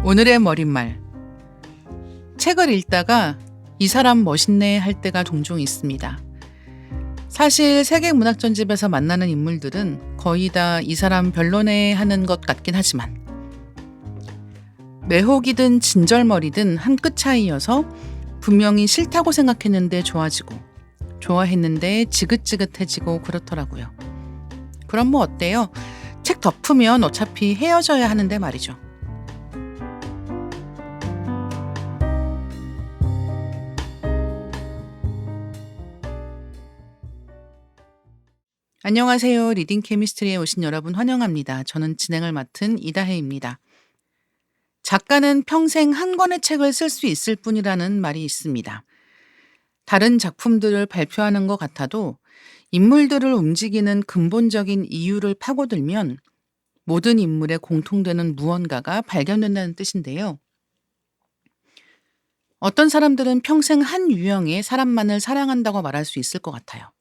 오늘의 머릿말. 책을 읽다가 이 사람 멋있네 할 때가 종종 있습니다. 사실 세계문학전집에서 만나는 인물들은 거의 다 이 사람 별로네 하는 것 같긴 하지만 매혹이든 진절머리든 한 끗 차이여서 분명히 싫다고 생각했는데 좋아지고 좋아했는데 지긋지긋해지고 그렇더라고요. 그럼 뭐 어때요? 책 덮으면 어차피 헤어져야 하는데 말이죠. 안녕하세요. 리딩 케미스트리에 오신 여러분 환영합니다. 저는 진행을 맡은 이다혜입니다. 작가는 평생 한 권의 책을 쓸 수 있을 뿐이라는 말이 있습니다. 다른 작품들을 발표하는 것 같아도 인물들을 움직이는 근본적인 이유를 파고들면 모든 인물에 공통되는 무언가가 발견된다는 뜻인데요. 어떤 사람들은 평생 한 유형의 사람만을 사랑한다고 말할 수 있을 것 같아요.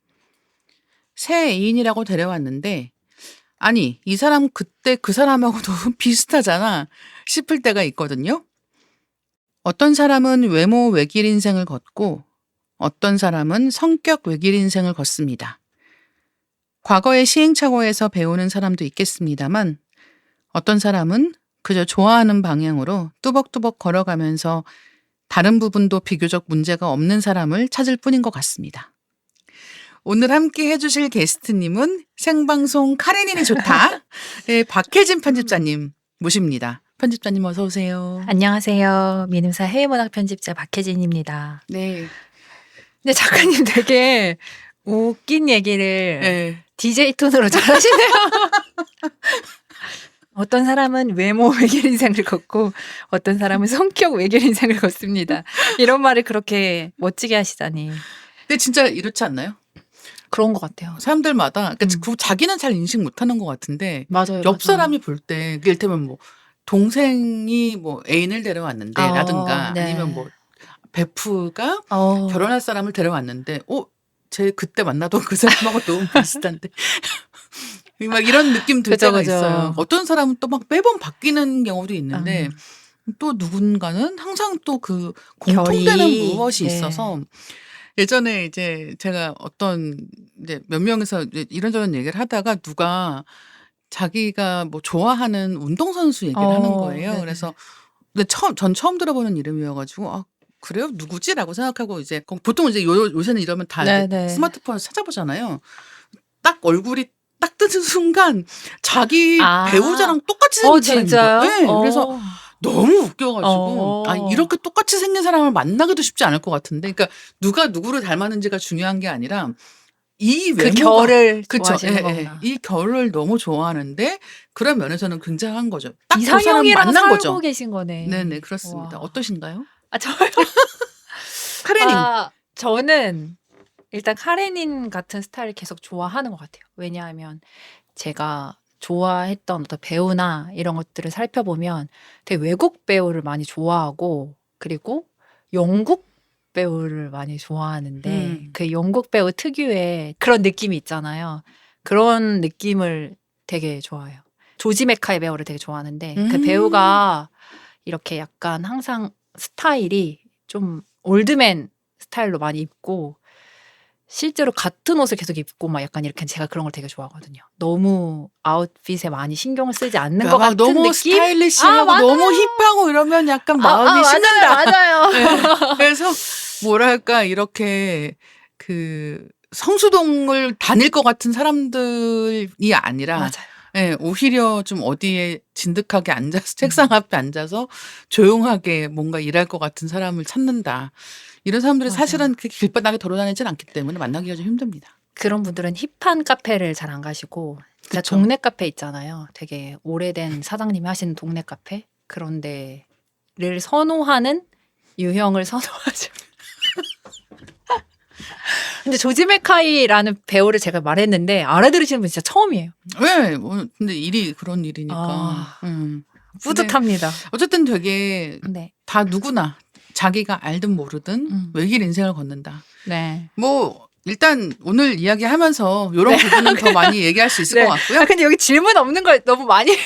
새 애인이라고 데려왔는데 아니 이 사람 그때 그 사람하고 너무 비슷하잖아 싶을 때가 있거든요. 어떤 사람은 외모 외길 인생을 걷고 어떤 사람은 성격 외길 인생을 걷습니다. 과거의 시행착오에서 배우는 사람도 있겠습니다만 어떤 사람은 그저 좋아하는 방향으로 뚜벅뚜벅 걸어가면서 다른 부분도 비교적 문제가 없는 사람을 찾을 뿐인 것 같습니다. 오늘 함께 해주실 게스트님은 생방송 카레닌이 좋다. 네, 박혜진 편집자님 모십니다. 편집자님 어서 오세요. 안녕하세요. 미음사 해외문학 편집자 박혜진입니다. 네. 근데 작가님 되게 웃긴 얘기를 네. DJ 톤으로 잘하시네요. 어떤 사람은 외모 외길 인생을 걷고 어떤 사람은 성격 외길 인생을 걷습니다. 이런 말을 그렇게 멋지게 하시다니. 근데 진짜 이렇지 않나요? 그런 것 같아요. 사람들마다 그러니까 자기는 잘 인식 못하는 것 같은데 맞아요. 옆 사람이 볼 때 이를테면 뭐 동생이 뭐 애인을 데려왔는데 라든가 네. 아니면 뭐 베프가 결혼할 사람을 데려왔는데 쟤 그때 만나던 그 사람하고 너무 비슷한데 막 이런 느낌 들 때가 있어요. 어떤 사람은 또 막 매번 바뀌는 경우도 있는데 또 누군가는 항상 또 그 공통되는 무엇이 있어서 예전에 이제 제가 어떤 이제 몇 명에서 이제 이런저런 얘기를 하다가 누가 자기가 뭐 좋아하는 운동선수 얘기를 하는 거예요. 네네. 그래서 근데 전 처음 들어보는 이름이어가지고 그래요? 누구지? 라고 생각하고 이제 보통 이제 요새는 이러면 다 이제 스마트폰에서 찾아보잖아요. 딱 얼굴이 딱 뜨는 순간 자기 배우자랑 똑같이 생긴 사람인 거예요. 네, 그래서 너무 웃겨가지고 이렇게 똑같이 생긴 사람을 만나기도 쉽지 않을 것 같은데 그러니까 누가 누구를 닮았는지가 중요한 게 아니라 이 외모가 그 결을 좋아하시는 거구나. 이 결을 너무 좋아하는데 그런 면에서는 굉장한 거죠. 딱 그 사람 이상형이랑 만난 살고 거죠. 계신 거네. 네네 그렇습니다. 와. 어떠신가요? 저요? 카레닌. 저는 일단 카레닌 같은 스타일을 계속 좋아하는 것 같아요. 왜냐하면 제가 좋아했던 어떤 배우나 이런 것들을 살펴보면 되게 외국 배우를 많이 좋아하고 그리고 영국 배우를 많이 좋아하는데 그 영국 배우 특유의 그런 느낌이 있잖아요. 그런 느낌을 되게 좋아해요. 조지 맥카이 배우를 되게 좋아하는데 그 배우가 이렇게 약간 항상 스타일이 좀 올드맨 스타일로 많이 입고 실제로 같은 옷을 계속 입고 막 약간 이렇게 제가 그런 걸 되게 좋아하거든요. 너무 아웃핏에 많이 신경을 쓰지 않는 것 같은 너무 느낌? 스타일리시하고 너무 힙하고 이러면 약간 마음이 식는다. 맞아요. 네. 그래서 뭐랄까 이렇게 그 성수동을 다닐 것 같은 사람들이 아니라 맞아요. 네, 오히려 좀 어디에 진득하게 앉아서 책상 앞에 앉아서 조용하게 뭔가 일할 것 같은 사람을 찾는다. 이런 사람들이 사실은 그렇게 길바닥에 돌아다니진 않기 때문에 만나기가 좀 힘듭니다. 그런 분들은 힙한 카페를 잘 안 가시고 진짜 동네 카페 있잖아요. 되게 오래된 사장님이 하시는 동네 카페 그런 데를 선호하는 유형을 선호하죠. 근데 조지 맥카이라는 배우를 제가 말했는데 알아들으시는 분 진짜 처음이에요. 네, 근데 그런 일이니까. 뿌듯합니다. 어쨌든 되게 다 누구나 자기가 알든 모르든 외길 인생을 걷는다. 네. 뭐 일단 오늘 이야기하면서 이런 부분은 더 많이 얘기할 수 있을 것 같고요. 근데 여기 질문 없는 걸 너무 많이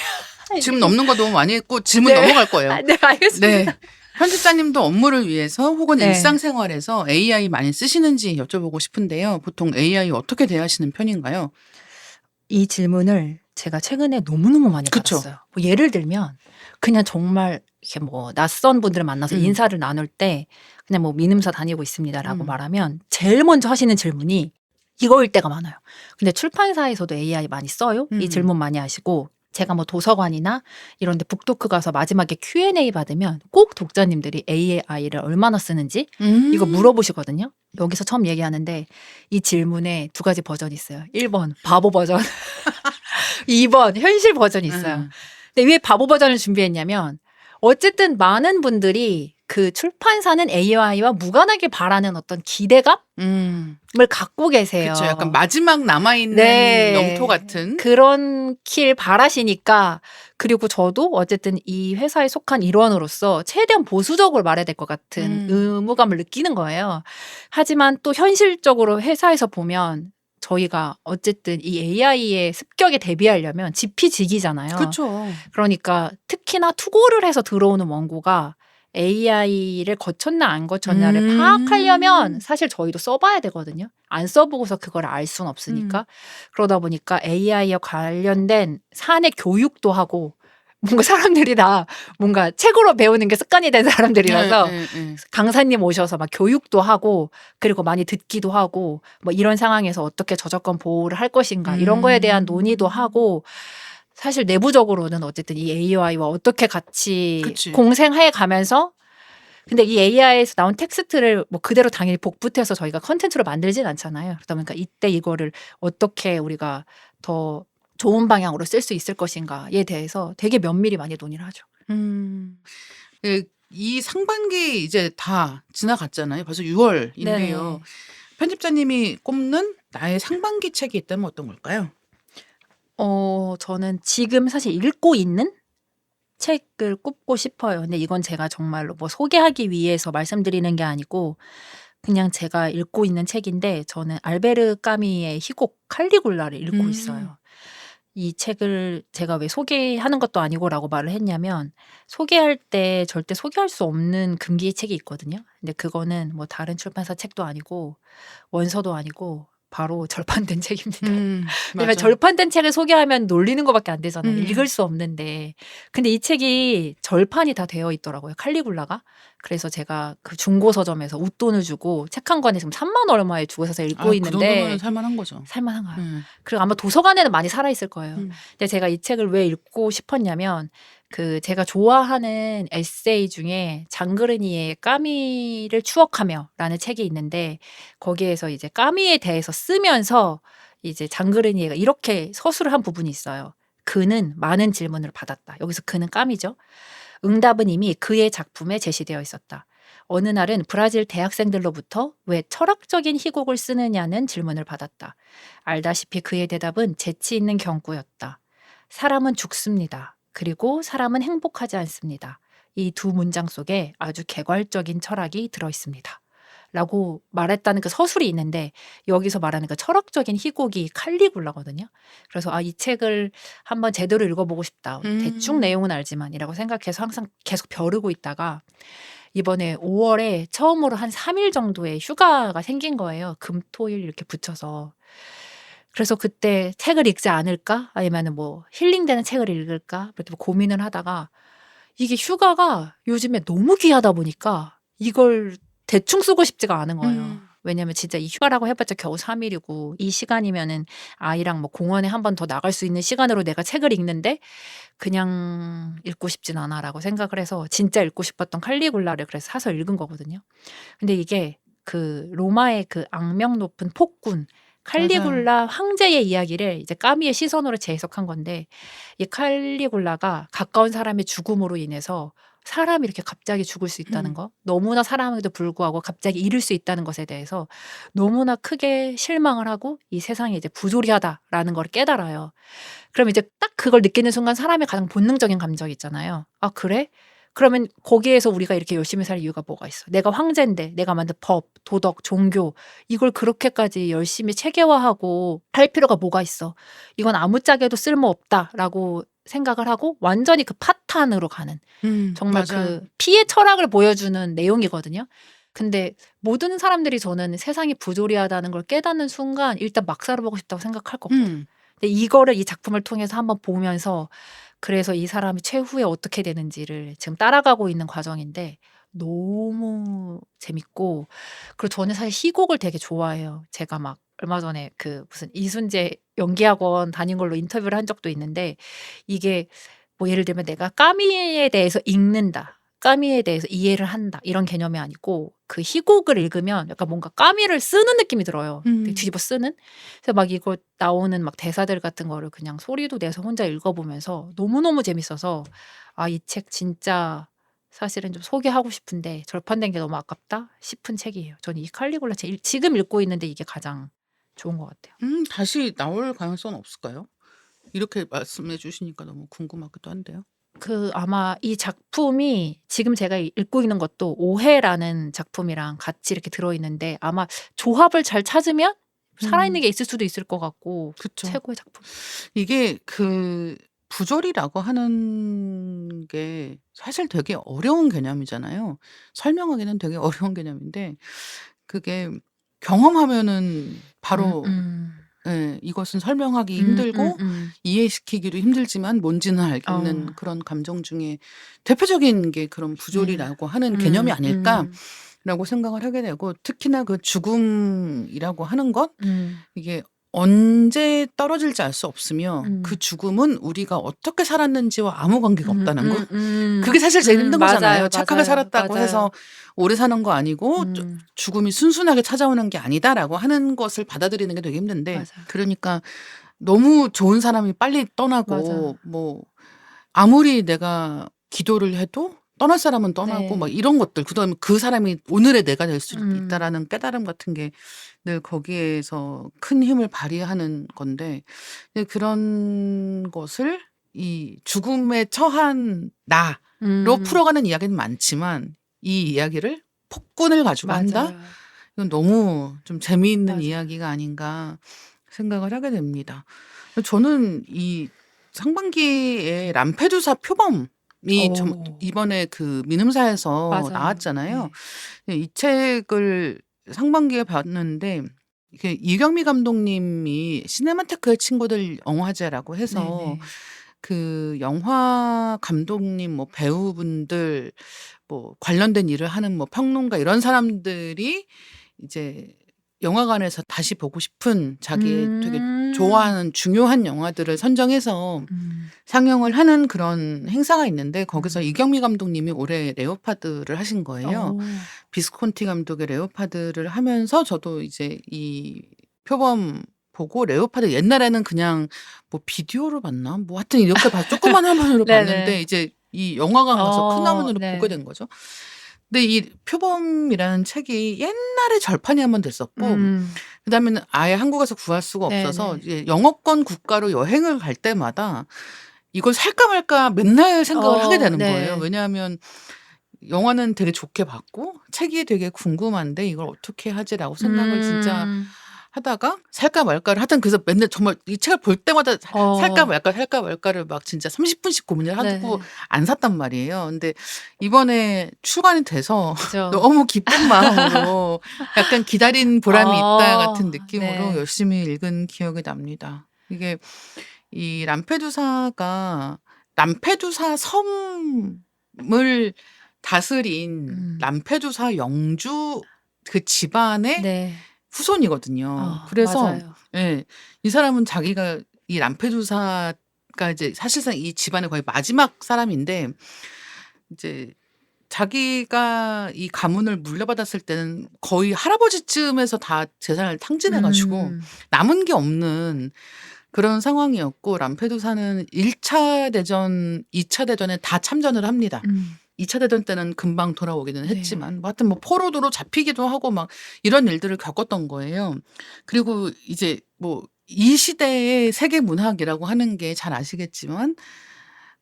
지금 넘는 거 너무 많이 했고 질문 네. 넘어갈 거예요. 네, 알겠습니다. 네. 편집자님도 업무를 위해서 혹은 네. 일상생활에서 AI 많이 쓰시는지 여쭤보고 싶은데요. 보통 AI 어떻게 대하시는 편인가요? 이 질문을 제가 최근에 너무너무 많이 그쵸. 받았어요. 뭐 예를 들면 그냥 정말 이렇게 뭐 낯선 분들을 만나서 인사를 나눌 때 그냥 뭐 민음사 다니고 있습니다라고 말하면 제일 먼저 하시는 질문이 이거일 때가 많아요. 근데 출판사에서도 AI 많이 써요? 이 질문 많이 하시고 제가 뭐 도서관이나 이런 데 북토크 가서 마지막에 Q&A 받으면 꼭 독자님들이 AI를 얼마나 쓰는지 이거 물어보시거든요. 여기서 처음 얘기하는데 이 질문에 두 가지 버전이 있어요. 1번 바보 버전, 2번 현실 버전이 있어요. 근데 왜 바보 버전을 준비했냐면 어쨌든 많은 분들이 그 출판사는 AI와 무관하게 바라는 어떤 기대감을 갖고 계세요. 그렇죠. 약간 마지막 남아있는 네. 영토 같은. 그런 길 바라시니까 그리고 저도 어쨌든 이 회사에 속한 일원으로서 최대한 보수적으로 말해야 될 것 같은 의무감을 느끼는 거예요. 하지만 또 현실적으로 회사에서 보면 저희가 어쨌든 이 AI의 습격에 대비하려면 지피지기잖아요. 그렇죠. 그러니까 특히나 투고를 해서 들어오는 원고가 AI를 거쳤나 안 거쳤나를 파악하려면 사실 저희도 써봐야 되거든요. 안 써보고서 그걸 알 수는 없으니까. 그러다 보니까 AI와 관련된 사내 교육도 하고 뭔가 사람들이 다 뭔가 책으로 배우는 게 습관이 된 사람들이라서 강사님 오셔서 막 교육도 하고 그리고 많이 듣기도 하고 뭐 이런 상황에서 어떻게 저작권 보호를 할 것인가 이런 거에 대한 논의도 하고 사실 내부적으로는 어쨌든 이 AI와 어떻게 같이 그치. 공생해 가면서 근데 이 AI에서 나온 텍스트를 뭐 그대로 당연히 복붙해서 저희가 컨텐츠로 만들진 않잖아요. 그러다 보니까 이때 이거를 어떻게 우리가 더 좋은 방향으로 쓸 수 있을 것인가에 대해서 되게 면밀히 많이 논의를 하죠. 이 상반기 이제 다 지나갔잖아요. 벌써 6월인데요. 네네. 편집자님이 꼽는 나의 상반기 책이 있다면 어떤 걸까요? 저는 지금 사실 읽고 있는 책을 꼽고 싶어요. 근데 이건 제가 정말로 뭐 소개하기 위해서 말씀드리는 게 아니고 그냥 제가 읽고 있는 책인데 저는 알베르 까미의 희곡 칼리굴라를 읽고 있어요. 이 책을 제가 왜 소개하는 것도 아니고라고 말을 했냐면 소개할 때 절대 소개할 수 없는 금기의 책이 있거든요. 근데 그거는 뭐 다른 출판사 책도 아니고 원서도 아니고 바로 절판된 책입니다. 왜냐면 맞아. 절판된 책을 소개하면 놀리는 것밖에 안 되잖아요. 읽을 수 없는데. 근데 이 책이 절판이 다 되어 있더라고요. 칼리굴라가. 그래서 제가 그 중고 서점에서 웃돈을 주고 책 한 권에 지금 3만 얼마에 주고 사서 읽고 그 있는데 정도면 살만한 거죠. 살만한가요? 그리고 아마 도서관에는 많이 살아 있을 거예요. 근데 제가 이 책을 왜 읽고 싶었냐면 그 제가 좋아하는 에세이 중에 장그르니의 까미를 추억하며라는 책이 있는데 거기에서 이제 까미에 대해서 쓰면서 이제 장그르니가 이렇게 서술을 한 부분이 있어요. 그는 많은 질문을 받았다. 여기서 그는 까미죠. 응답은 이미 그의 작품에 제시되어 있었다. 어느 날은 브라질 대학생들로부터 왜 철학적인 희곡을 쓰느냐는 질문을 받았다. 알다시피 그의 대답은 재치 있는 경구였다. 사람은 죽습니다. 그리고 사람은 행복하지 않습니다. 이 두 문장 속에 아주 개괄적인 철학이 들어 있습니다. 라고 말했다는 그 서술이 있는데 여기서 말하는 그 철학적인 희곡이 칼리굴라거든요. 그래서 이 책을 한번 제대로 읽어보고 싶다. 대충 내용은 알지만 이라고 생각해서 항상 계속 벼르고 있다가 이번에 5월에 처음으로 한 3일 정도의 휴가가 생긴 거예요. 금, 토, 일 이렇게 붙여서. 그래서 그때 책을 읽지 않을까? 아니면 뭐 힐링되는 책을 읽을까? 그렇게 고민을 하다가 이게 휴가가 요즘에 너무 귀하다 보니까 이걸 대충 쓰고 싶지가 않은 거예요. 왜냐면 진짜 이 휴가라고 해봤자 겨우 3일이고 이 시간이면은 아이랑 뭐 공원에 한 번 더 나갈 수 있는 시간으로 내가 책을 읽는데 그냥 읽고 싶진 않아라고 생각을 해서 진짜 읽고 싶었던 칼리굴라를 그래서 사서 읽은 거거든요. 근데 이게 그 로마의 그 악명 높은 폭군 칼리굴라 황제의 이야기를 이제 까미의 시선으로 재해석한 건데 이 칼리굴라가 가까운 사람의 죽음으로 인해서 사람이 이렇게 갑자기 죽을 수 있다는 거, 너무나 사랑에도 불구하고 갑자기 잃을 수 있다는 것에 대해서 너무나 크게 실망을 하고 이 세상이 이제 부조리하다라는 걸 깨달아요. 그럼 이제 딱 그걸 느끼는 순간 사람의 가장 본능적인 감정이 있잖아요. 아, 그래? 그러면 거기에서 우리가 이렇게 열심히 살 이유가 뭐가 있어? 내가 황제인데 내가 만든 법, 도덕, 종교 이걸 그렇게까지 열심히 체계화하고 할 필요가 뭐가 있어? 이건 아무짝에도 쓸모없다라고 생각을 하고 완전히 그 파탄으로 가는 정말 맞아요. 그 피의 철학을 보여주는 내용이거든요. 근데 모든 사람들이 저는 세상이 부조리하다는 걸 깨닫는 순간 일단 막 살아보고 싶다고 생각할 것 같아요. 음. 근데 이거를 이 작품을 통해서 한번 보면서 그래서 이 사람이 최후에 어떻게 되는지를 지금 따라가고 있는 과정인데 너무 재밌고 그리고 저는 사실 희곡을 되게 좋아해요. 제가 막 얼마 전에 그 무슨 이순재 연기학원 다닌 걸로 인터뷰를 한 적도 있는데 이게 뭐 예를 들면 내가 까미에 대해서 읽는다. 까미에 대해서 이해를 한다. 이런 개념이 아니고 그 희곡을 읽으면 약간 뭔가 까미를 쓰는 느낌이 들어요. 되게 음. 뒤집어 쓰는. 그래서 막 이거 나오는 막 대사들 같은 거를 그냥 소리도 내서 혼자 읽어보면서 너무너무 재밌어서 아, 이 책 진짜 사실은 좀 소개하고 싶은데 절판된 게 너무 아깝다 싶은 책이에요. 저는 이 칼리굴라 책 지금 읽고 있는데 이게 가장 좋은 것 같아요. 다시 나올 가능성은 없을까요? 이렇게 말씀해 주시니까 너무 궁금하기도 한데요. 그 아마 이 작품이 지금 제가 읽고 있는 것도 오해라는 작품이랑 같이 이렇게 들어있는데 아마 조합을 잘 찾으면 살아있는 음. 게 있을 수도 있을 것 같고 그쵸. 최고의 작품. 이게 그 부조리라고 하는 게 사실 되게 어려운 개념이잖아요. 설명하기는 되게 어려운 개념인데 그게 경험하면은 바로 예 이것은 설명하기 힘들고 이해시키기도 힘들지만 뭔지는 알겠는 어. 그런 감정 중에 대표적인 게 그런 네. 부조리라고 하는 개념이 음. 아닐까라고 생각을 하게 되고 특히나 그 죽음이라고 하는 것 음. 이게 언제 떨어질지 알 수 없으며 그 음. 죽음은 우리가 어떻게 살았는지와 아무 관계가 없다는 거. 음. 그게 사실 제일 힘든 거잖아요. 맞아요, 착하게 맞아요, 살았다고 해서 맞아요. 오래 사는 거 아니고 음. 죽음이 순순하게 찾아오는 게 아니다라고 하는 것을 받아들이는 게 되게 힘든데 맞아. 그러니까 너무 좋은 사람이 빨리 맞아. 떠나고 뭐 아무리 내가 기도를 해도 떠날 사람은 떠나고 막 네. 이런 것들 그다음에 그 사람이 오늘의 내가 될 수 음. 있다라는 깨달음 같은 게 늘 거기에서 큰 힘을 발휘하는 건데 그런 것을 이 죽음에 처한 나로 풀어가는 이야기는 많지만 이 이야기를 폭군을 가지고 한다? 맞아요. 이건 너무 좀 재미있는 맞아요. 이야기가 아닌가 생각을 하게 됩니다. 저는 이 상반기에 람페두사 표범이 오. 이번에 그 민음사에서 맞아요. 나왔잖아요. 네. 이 책을 상반기에 봤는데 이게 이경미 감독님이 시네마테크의 친구들 영화제라고 해서 네네. 그 영화 감독님 뭐 배우분들 뭐 관련된 일을 하는 뭐 평론가 이런 사람들이 이제 영화관에서 다시 보고 싶은 자기의 되게 좋아하는 중요한 영화들을 선정해서 상영을 하는 그런 행사가 있는데 거기서 이경미 감독님이 올해 레오파드를 하신 거예요. 오. 비스콘티 감독의 레오파드를 하면서 저도 이제 이 표범 보고 레오파드 옛날에는 그냥 뭐 비디오로 봤나? 뭐 하여튼 이렇게 조그만 화면으로 봤는데 네네. 이제 이 영화관 가서 큰 화면으로 보게 네. 된 거죠. 근데 이 표범이라는 책이 옛날에 절판이 한 번 됐었고 그다음에는 아예 한국에서 구할 수가 없어서 네네. 이제 영어권 국가로 여행을 갈 때마다 이걸 살까 말까 맨날 생각을 하게 되는 거예요. 네. 왜냐하면 영화는 되게 좋게 봤고 책이 되게 궁금한데 '이걸 어떻게 하지?'라고 생각을 진짜 하다가 살까 말까를 하여튼 그래서 맨날 정말 이 책을 볼 때마다 살까 말까, 살까 말까를 막 진짜 30분씩 고민을 하고 네네. 안 샀단 말이에요. 근데 이번에 출간이 돼서 그죠. 너무 기쁜 마음으로 약간 '기다린 보람이 있다.' 같은 느낌으로 네. 열심히 읽은 기억이 납니다. 이게 이 람페두사가 람페두사 섬을 다스린 람페두사 영주 그 집안의 네. 후손이거든요. 그래서 맞아요. 예. 이 사람은 자기가 이 람페두사가 이제 사실상 이 집안의 거의 마지막 사람인데 이제 자기가 이 가문을 물려받았을 때는 거의 할아버지쯤에서 다 재산을 탕진해 가지고 남은 게 없는 그런 상황이었고 람페두사는 1 차 대전, 2 차 대전에 다 참전을 합니다. 2 차 대전 때는 금방 돌아오기는 네. 했지만 뭐 하여튼 뭐 포로도로 잡히기도 하고 막 이런 일들을 겪었던 거예요. 그리고 이제 뭐 이 시대의 세계 문학이라고 하는 게 잘 아시겠지만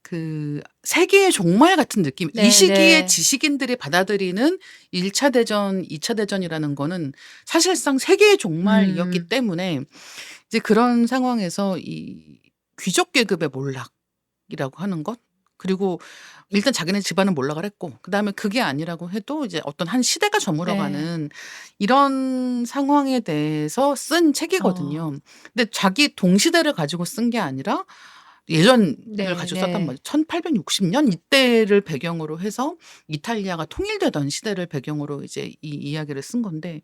그 세계의 종말 같은 느낌. 이 네, 시기에 네. 지식인들이 받아들이는 1차 대전, 2차 대전이라는 거는 사실상 세계의 종말이었기 음. 때문에 이제 그런 상황에서 이 귀족 계급의 몰락이라고 하는 것 그리고 일단 자기네 집안은 몰락을 했고 그다음에 그게 아니라고 해도 이제 어떤 한 시대가 네. 저물어가는 이런 상황에 대해서 쓴 책이거든요. 근데 자기 동시대를 가지고 쓴 게 아니라 예전을 네, 가지고 썼단 네. 말이에요. 1860년 이때를 배경으로 해서 이탈리아가 통일되던 시대를 배경으로 이제 이 이야기를 쓴 건데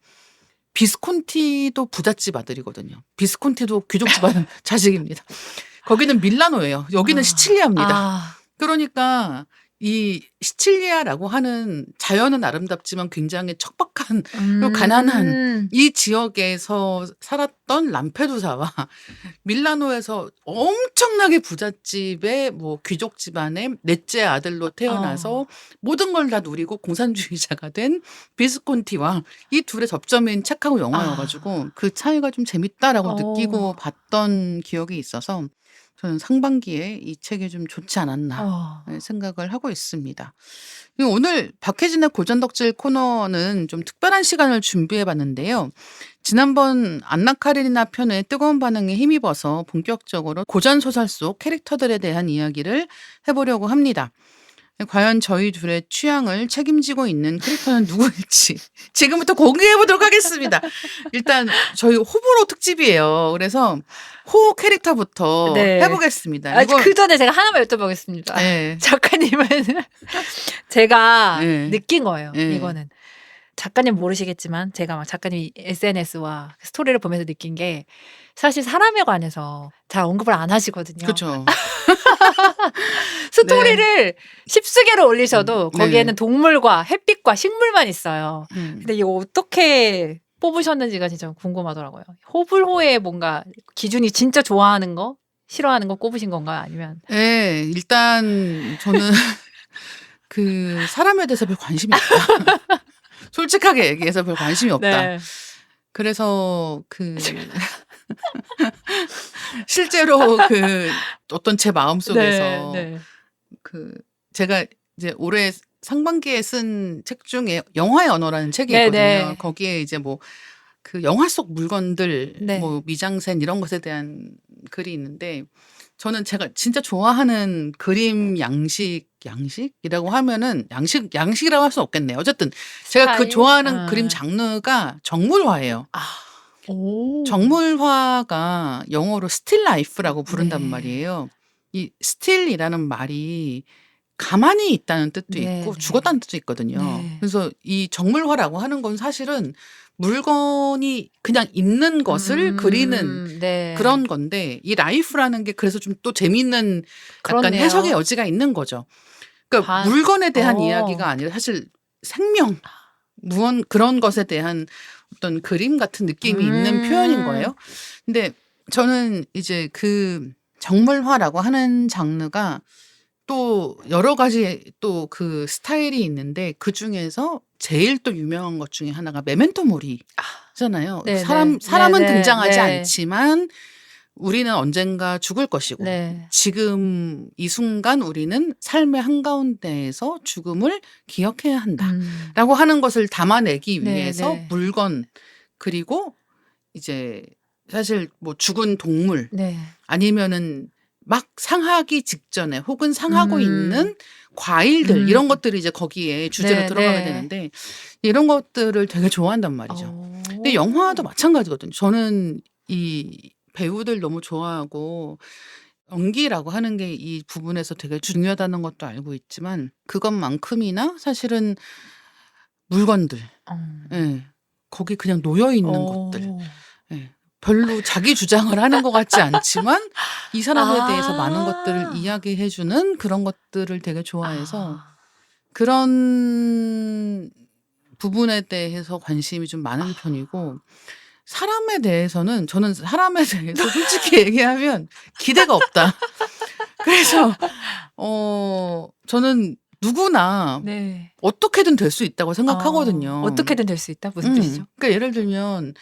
비스콘티도 부잣집 아들이거든요. 비스콘티도 귀족 집안 자식입니다. 거기는 밀라노예요. 여기는 아. 시칠리아입니다. 아. 그러니까 이 시칠리아라고 하는 자연은 아름답지만 굉장히 척박한 그리고 가난한 이 지역에서 살았던 람페두사와 밀라노에서 엄청나게 부잣집의 뭐 귀족 집안의 넷째 아들로 태어나서 모든 걸 다 누리고 공산주의자가 된 비스콘티와 이 둘의 접점인 책하고 영화여가지고 그 차이가 좀 재밌다라고 느끼고 봤던 기억이 있어서 저는 상반기에 이 책이 좀 좋지 않았나 생각을 하고 있습니다. 그리고 오늘 박혜진의 고전덕질 코너는 좀 특별한 시간을 준비해 봤는데요. 지난번 안나 카레니나 편의 뜨거운 반응에 힘입어서 본격적으로 고전소설 속 캐릭터들에 대한 이야기를 해보려고 합니다. 과연 저희 둘의 취향을 책임지고 있는 캐릭터는 누구일지 지금부터 공개해 보도록 하겠습니다. 일단 저희 호불호 특집이에요. 그래서 호 캐릭터부터 네. 해보겠습니다. 아, 그 전에 제가 하나만 여쭤보겠습니다. 네. 작가님은 제가 네. 느낀 거예요. 네. 이거는 작가님 모르시겠지만 제가 막 작가님 SNS와 스토리를 보면서 느낀 게 사실 사람에 관해서 잘 언급을 안 하시거든요. 그렇죠. 스토리를 10수개로 올리셔도 네. 거기에는 동물과 햇빛과 식물만 있어요. 음. 근데 이거 어떻게 뽑으셨는지가 진짜 궁금하더라고요. 호불호의 뭔가 기준이 진짜 좋아하는 거, 싫어하는 거 꼽으신 건가요? 아니면 네, 일단 저는 그 사람에 대해서 별 관심이 없다. 솔직하게 얘기해서 별 관심이 없다. 네. 그래서 그 실제로 그 어떤 제 마음 속에서 네. 그 제가 이제 올해 상반기에 쓴 책 중에 영화의 언어라는 책이 네, 있거든요. 네. 거기에 이제 뭐 그 영화 속 물건들, 네. 뭐 미장센 이런 것에 대한 글이 있는데 저는 제가 진짜 좋아하는 그림 양식이라고 하면은 양식이라고 할 수 없겠네요. 어쨌든 제가 그 스타일? 좋아하는 그림 장르가 정물화예요. 오. 정물화가 영어로 스틸 라이프라고 부른단 네. 말이에요. 이 스틸이라는 말이 가만히 있다는 뜻도 네, 있고 네. 죽었다는 뜻도 있거든요. 네. 그래서 이 정물화라고 하는 건 사실은 물건이 그냥 있는 것을 그리는 네. 그런 건데 이 라이프라는 게 그래서 좀 또 재미있는 약간 그렇네요. 해석의 여지가 있는 거죠. 그러니까 물건에 대한 이야기가 아니라 사실 생명, 그런 것에 대한 어떤 그림 같은 느낌이 있는 표현인 거예요. 근데 저는 이제 그 정물화라고 하는 장르가 또 여러 가지 또 그 스타일이 있는데 그 중에서 제일 또 유명한 것 중에 하나가 메멘토 모리잖아요. 네, 사람은 네, 등장하지 네. 않지만 우리는 언젠가 죽을 것이고 네. 지금 이 순간 우리는 삶의 한가운데에서 죽음을 기억해야 한다라고 하는 것을 담아내기 네, 위해서 네. 물건 그리고 이제 사실 뭐 죽은 동물 네. 아니면은 막 상하기 직전에 혹은 상하고 있는 과일들 이런 것들이 이제 거기에 주제로 네, 들어가게 네. 되는데 이런 것들을 되게 좋아한단 말이죠. 근데 영화도 마찬가지거든요. 저는 이 배우들 너무 좋아하고 연기라고 하는 게 이 부분에서 되게 중요하다는 것도 알고 있지만 그것만큼이나 사실은 물건들, 예, 거기 그냥 놓여 있는 것들, 예, 별로 자기 주장을 하는 것 같지 않지만 이 사람에 대해서 많은 것들을 이야기해주는 그런 것들을 되게 좋아해서 그런 부분에 대해서 관심이 좀 많은 편이고 사람에 대해서는 저는 사람에 대해서 솔직히 얘기하면 기대가 없다. 그래서 저는 누구나 네. 어떻게든 될 수 있다고 생각하거든요. 어떻게든 될 수 있다? 무슨 뜻이죠? 그러니까 예를 들면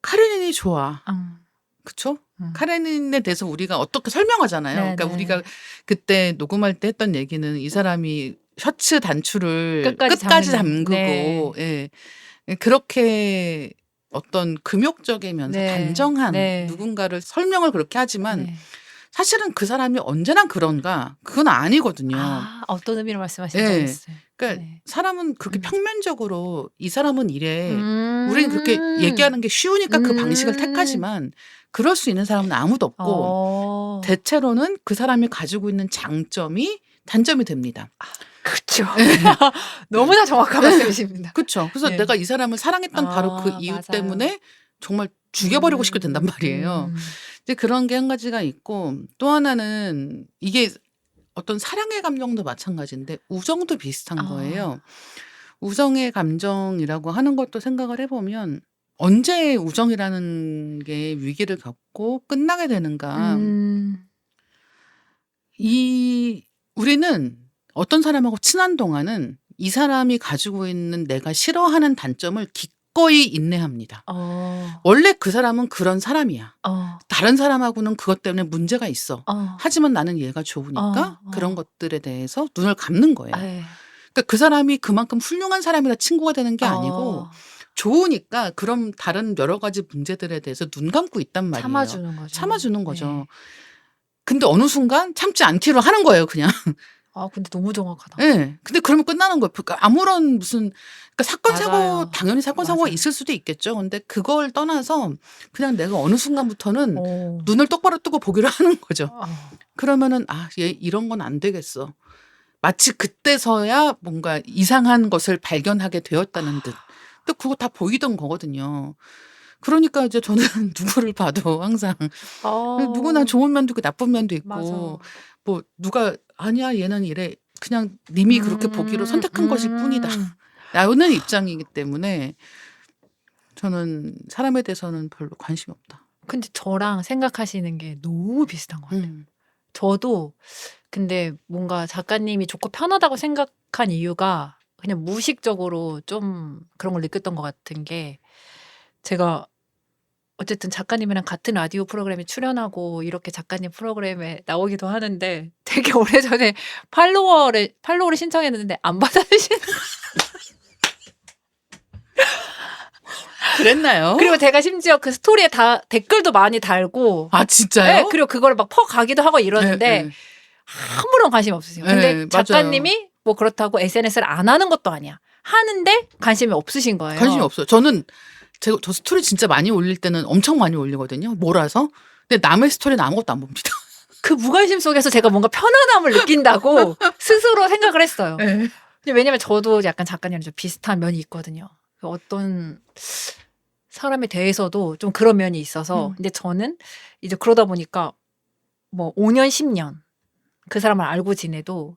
카레닌이 좋아. 그쵸? 카레닌에 대해서 우리가 어떻게 설명하잖아요. 그러니까 네네. 우리가 그때 녹음할 때 했던 얘기는 이 사람이 셔츠 단추를 끝까지 끝까지 잠그는. 잠그고 예. 그렇게 어떤 금욕적이면서 네. 단정한 네. 누군가를 설명을 그렇게 하지만 네. 사실은 그 사람이 언제나 그런가? 그건 아니거든요. 아, 어떤 의미로 말씀하시는지 예. 알겠어요. 그러니까 네. 사람은 그렇게 음. 평면적으로 이 사람은 이래. 우리는 그렇게 얘기하는 게 쉬우니까 그 방식을 택하지만 그럴 수 있는 사람은 아무도 없고 대체로는 그 사람이 가지고 있는 장점이 단점이 됩니다. 그렇죠. 너무나 정확한 말씀이십니다. 그렇죠. 그래서 예. 내가 이 사람을 사랑했던 바로 그 이유 맞아요. 때문에 정말 죽여버리고 싶게 된단 말이에요. 이제 그런 게 한 가지가 있고 또 하나는 이게 어떤 사랑의 감정도 마찬가지인데 우정도 비슷한 거예요. 우정의 감정이라고 하는 것도 생각을 해보면 언제 우정이라는 게 위기를 겪고 끝나게 되는가. 우리는 어떤 사람하고 친한 동안은 이 사람이 가지고 있는 내가 싫어하는 단점을 기꺼이 인내합니다. 원래 그 사람은 그런 사람이야. 다른 사람하고는 그것 때문에 문제가 있어. 하지만 나는 얘가 좋으니까 그런 것들에 대해서 눈을 감는 거예요. 그러니까 그 사람이 그만큼 훌륭한 사람이라 친구가 되는 게 아니고 좋으니까 그런 다른 여러 가지 문제들에 대해서 눈 감고 있단 말이에요. 참아주는 거죠. 참아주는 거죠. 네. 근데 어느 순간 참지 않기로 하는 거예요, 그냥. 근데 너무 정확하다. 네. 근데 그러면 끝나는 거예요. 그러니까 아무런 무슨 그러니까 사건 맞아요. 사고 당연히 사건 사고가 맞아요. 있을 수도 있겠죠. 근데 그걸 떠나서 그냥 내가 어느 순간부터는 오. 눈을 똑바로 뜨고 보기로 하는 거죠. 그러면은 얘 이런 건 안 되겠어. 마치 그때서야 뭔가 이상한 것을 발견하게 되었다는 듯. 근데 그거 다 보이던 거거든요. 그러니까 이제 저는 누구를 봐도 항상 누구나 좋은 면도 있고 나쁜 면도 있고 맞아. 뭐 누가 아니야 얘는 이래 그냥 님이 그렇게 보기로 선택한 것일 뿐이다. 나오는 입장이기 때문에 저는 사람에 대해서는 별로 관심이 없다. 근데 저랑 생각하시는 게 너무 비슷한 것 같아요. 저도 근데 뭔가 작가님이 좋고 편하다고 생각한 이유가 그냥 무의식적으로 좀 그런 걸 느꼈던 것 같은 게 제가 어쨌든 작가님이랑 같은 라디오 프로그램에 출연하고 이렇게 작가님 프로그램에 나오기도 하는데 되게 오래전에 팔로워를 신청했는데 안 받아주시는 그랬나요? 그리고 제가 심지어 그 스토리에 다 댓글도 많이 달고 아 진짜요? 네, 그리고 그걸 막 퍼가기도 하고 이러는데 네. 아무런 관심 없으세요. 근데 네, 작가님이 뭐 그렇다고 SNS를 안 하는 것도 아니야. 하는데 관심이 없으신 거예요. 관심이 없어요. 저는 저 스토리 진짜 많이 올릴 때는 엄청 많이 올리거든요. 몰아서. 근데 남의 스토리는 아무것도 안 봅니다. 그 무관심 속에서 제가 뭔가 편안함을 느낀다고 스스로 생각을 했어요. 네. 왜냐면 저도 약간 작가님이랑 좀 비슷한 면이 있거든요. 어떤 사람에 대해서도 좀 그런 면이 있어서. 근데 저는 이제 그러다 보니까 뭐 5년, 10년 그 사람을 알고 지내도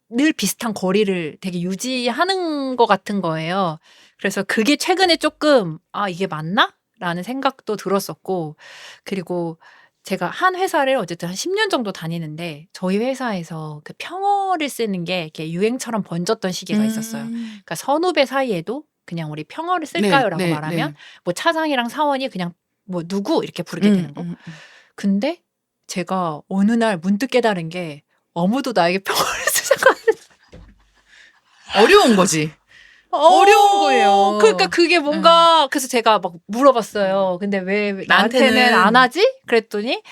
늘 비슷한 거리를 되게 유지하는 것 같은 거예요. 그래서 그게 최근에 조금 이게 맞나? 라는 생각도 들었었고 그리고 제가 한 회사를 어쨌든 한 10년 정도 다니는데 저희 회사에서 그 평어를 쓰는 게 이렇게 유행처럼 번졌던 시기가 있었어요. 그러니까 선후배 사이에도 그냥 우리 평어를 쓸까요라고 말하면 뭐 차장이랑 사원이 그냥 뭐 누구 이렇게 부르게 되는 거. 근데 제가 어느 날 문득 깨달은 게 아무도 나에게 평어를 쓰지 않는 어려운 거지. 어려운 거예요. 그러니까 그게 뭔가 그래서 제가 막 물어봤어요. 근데 왜 나한테는 안 하지? 그랬더니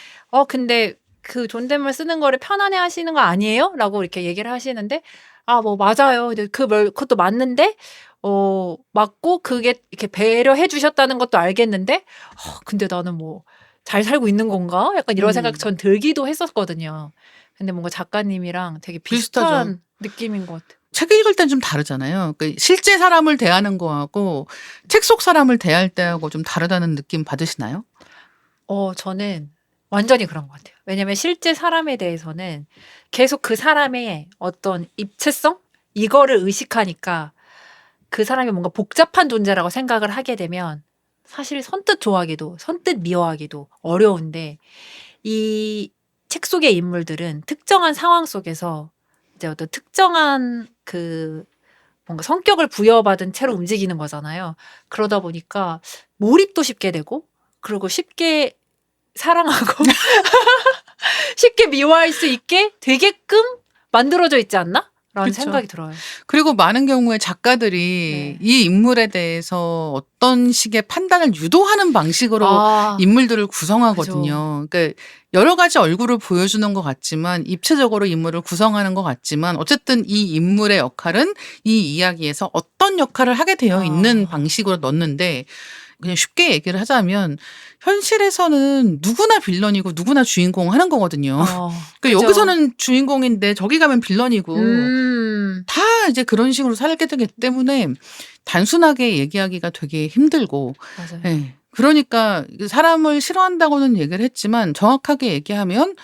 근데 그 존댓말 쓰는 거를 편안해 하시는 거 아니에요? 라고 이렇게 얘기를 하시는데 뭐 맞아요. 근데 그것도 맞는데 맞고 그게 이렇게 배려해 주셨다는 것도 알겠는데 근데 나는 뭐 잘 살고 있는 건가? 약간 이런 생각 전 들기도 했었거든요. 근데 뭔가 작가님이랑 되게 비슷한 느낌인 것 같아요. 책 읽을 땐 좀 다르잖아요. 그러니까 실제 사람을 대하는 거하고 책 속 사람을 대할 때하고 좀 다르다는 느낌 받으시나요? 저는 완전히 그런 것 같아요. 왜냐면 실제 사람에 대해서는 계속 그 사람의 어떤 입체성? 이거를 의식하니까 그 사람이 뭔가 복잡한 존재라고 생각을 하게 되면 사실 선뜻 좋아하기도 선뜻 미워하기도 어려운데 이 책 속의 인물들은 특정한 상황 속에서 이제 어떤 특정한 그 뭔가 성격을 부여받은 채로 움직이는 거잖아요. 그러다 보니까 몰입도 쉽게 되고 그리고 쉽게 사랑하고 쉽게 미워할 수 있게 되게끔 만들어져 있지 않나? 라는 그쵸. 생각이 들어요. 그리고 많은 경우에 작가들이 네. 이 인물에 대해서 어떤 식의 판단을 유도하는 방식으로 아, 인물들을 구성하거든요. 그러니까 여러 가지 얼굴을 보여주는 것 같지만 입체적으로 인물을 구성하는 것 같지만 어쨌든 이 인물의 역할은 이 이야기에서 어떤 역할을 하게 되어 있는 아. 방식으로 넣는데 그냥 쉽게 얘기를 하자면 현실에서는 누구나 빌런이고 누구나 주인공 하는 거거든요. 그러니까 그죠. 여기서는 주인공인데 저기 가면 빌런이고 다 이제 그런 식으로 살게 되기 때문에 단순하게 얘기하기가 되게 힘들고 맞아요. 예. 그러니까 사람을 싫어한다고는 얘기를 했지만 정확하게 얘기하면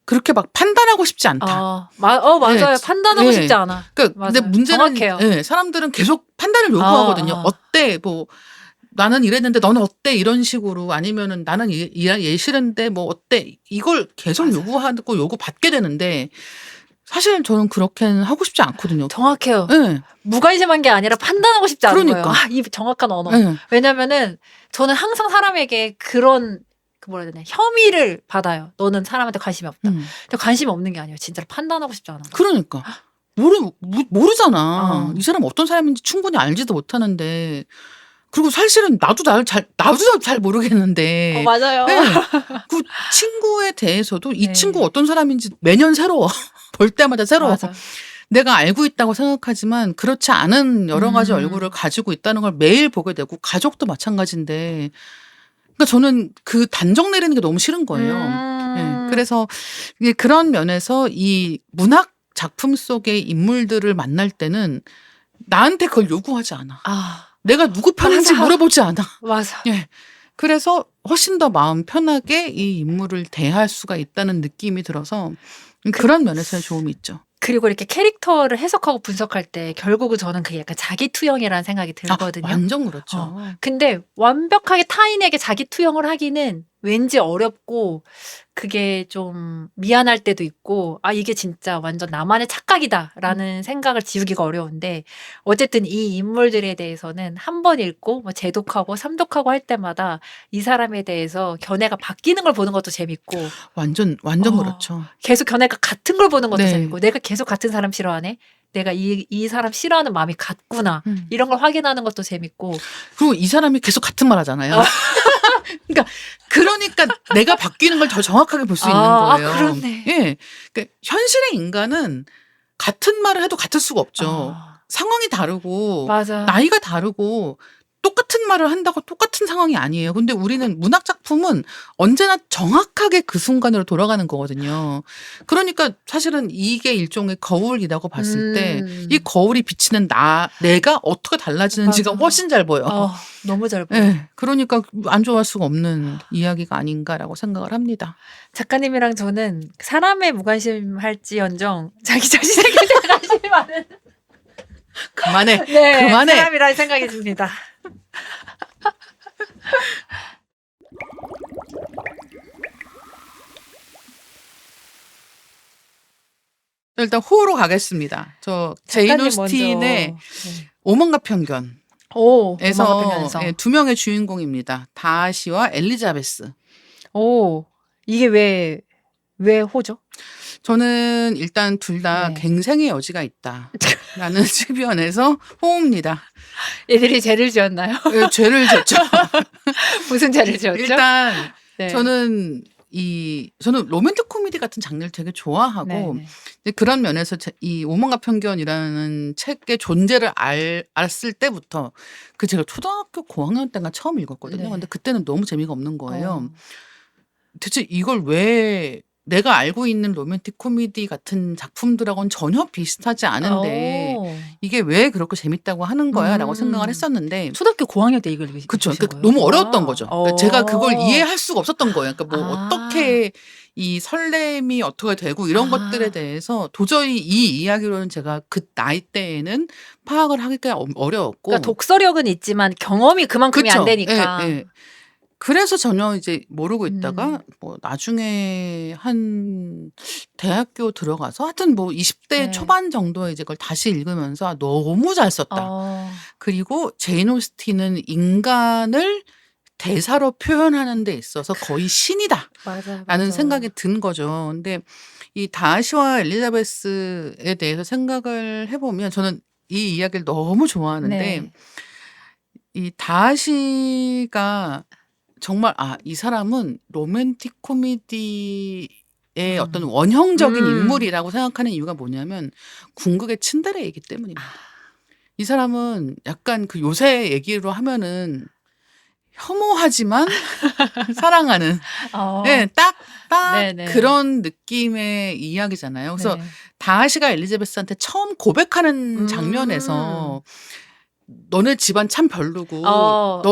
그렇게 막 판단하고 싶지 않다. 맞아요. 예. 판단하고 예. 싶지 않아. 그러니까 근데 맞아요. 문제는 정확해요. 예, 사람들은 계속 판단을 요구하거든요. 어때? 뭐 나는 이랬는데 너는 어때? 이런 식으로 아니면은 나는 얘 싫은데 뭐 어때? 이걸 계속 맞아요. 요구하고 요구받게 되는데 사실 저는 그렇게는 하고 싶지 않거든요. 정확해요. 예. 무관심한 게 아니라 판단하고 싶지 않은 그러니까. 거예요. 이 정확한 언어. 예. 왜냐면은 저는 항상 사람에게 그런 그 뭐라 해야 되나 혐의를 받아요. 너는 사람한테 관심이 없다. 근데 관심이 없는 게 아니에요. 진짜로 판단하고 싶지 않아. 그러니까. 모르잖아. 어. 이 사람 어떤 사람인지 충분히 알지도 못하는데 그리고 사실은 나도 잘 모르겠는데. 맞아요. 네. 그 친구에 대해서도 이 네. 친구 어떤 사람인지 매년 새로워. 볼 때마다 새로워. 맞아. 내가 알고 있다고 생각하지만 그렇지 않은 여러 가지 얼굴을 가지고 있다는 걸 매일 보게 되고 가족도 마찬가지인데 그러니까 저는 그 단정 내리는 게 너무 싫은 거예요. 네. 그래서 이게 그런 면에서 이 문학 작품 속의 인물들을 만날 때는 나한테 그걸 요구하지 않아. 내가 누구 편인지 맞아. 물어보지 않아. 맞아. 예. 그래서 훨씬 더 마음 편하게 이 인물을 대할 수가 있다는 느낌이 들어서 그런 면에서의 좋음이 있죠. 그리고 이렇게 캐릭터를 해석하고 분석할 때 결국은 저는 그게 약간 자기 투영이라는 생각이 들거든요. 완전 그렇죠. 근데 완벽하게 타인에게 자기 투영을 하기는 왠지 어렵고 그게 좀 미안할 때도 있고 이게 진짜 완전 나만의 착각이다라는 생각을 지우기가 어려운데 어쨌든 이 인물들에 대해서는 한 번 읽고 뭐 재독하고 삼독하고 할 때마다 이 사람에 대해서 견해가 바뀌는 걸 보는 것도 재밌고 완전 그렇죠. 계속 견해가 같은 걸 보는 것도 네. 재밌고 내가 계속 같은 사람 싫어하네. 내가 이 사람 싫어하는 마음이 같구나. 이런 걸 확인하는 것도 재밌고. 그리고 이 사람이 계속 같은 말 하잖아요. 그러니까 내가 바뀌는 걸 더 정확하게 볼 수 있는 거예요. 그렇네. 예. 그러니까 현실의 인간은 같은 말을 해도 같을 수가 없죠. 상황이 다르고 맞아. 나이가 다르고 똑같은 말을 한다고 똑같은 상황이 아니에요. 근데 우리는 문학 작품은 언제나 정확하게 그 순간으로 돌아가는 거거든요. 그러니까 사실은 이게 일종의 거울이라고 봤을 때 이 거울이 비치는 내가 어떻게 달라지는지가 맞아. 훨씬 잘 보여. 너무 잘 보여. 네, 그러니까 안 좋아할 수가 없는 이야기가 아닌가라고 생각을 합니다. 작가님이랑 저는 사람에 무관심할지언정 자기 자신에게 관심이 많은 그만해. 네, 그만해. 사람이라는 생각이 듭니다. 일단 호로 가겠습니다. 저 제인 작가님 오스틴의 먼저. 네. 오만과 편견에서 오만과 편견에서. 두 명의 주인공입니다. 다하시와 엘리자베스. 이게 왜 호죠? 저는 일단 둘 다 네. 갱생의 여지가 있다라는 측면에서 호입니다. 얘들이 죄를 지었나요? 죄를 졌죠. 무슨 죄를 지었죠? 일단 네. 저는 로맨틱 코미디 같은 장르를 되게 좋아하고 네. 그런 면에서 이 오만과 편견이라는 책의 존재를 알았을 때부터 제가 초등학교 고학년 때가 처음 읽었거든요. 네. 근데 그때는 너무 재미가 없는 거예요. 대체 이걸 왜 내가 알고 있는 로맨틱 코미디 같은 작품들하고는 전혀 비슷하지 않은데 이게 왜 그렇게 재밌다고 하는 거야? 라고 생각을 했었는데 초등학교 고학년 때 이걸 그쵸. 읽으신 그러니까 거예요? 너무 어려웠던 거죠. 그러니까 제가 그걸 어. 이해할 수가 없었던 거예요. 그러니까 뭐 어떻게 이 설렘이 어떻게 되고 이런 것들에 대해서 도저히 이 이야기로는 제가 그 나이 때에는 파악을 하기가 어려웠고. 그러니까 독서력은 있지만 경험이 그만큼이 그쵸. 안 되니까. 예. 그래서 전혀 이제 모르고 있다가 뭐 나중에 한 대학교 들어가서 하여튼 뭐 20대 초반 정도에 이제 그걸 다시 읽으면서 너무 잘 썼다. 그리고 제인 오스틴은 인간을 대사로 표현하는 데 있어서 거의 신이다. 맞아요, 라는 맞아. 생각이 든 거죠. 근데 이 다하시와 엘리자베스에 대해서 생각을 해보면 저는 이 이야기를 너무 좋아하는데 네. 이 다하시가 정말 이 사람은 로맨틱 코미디의 어떤 원형적인 인물이라고 생각하는 이유가 뭐냐면 궁극의 츤데레이기 때문입니다. 이 사람은 약간 그 요새 얘기로 하면은 혐오하지만 사랑하는 네, 딱 네네. 그런 느낌의 이야기잖아요. 그래서 네. 다하시가 엘리자베스한테 처음 고백하는 장면에서 너네 집안 참 별로고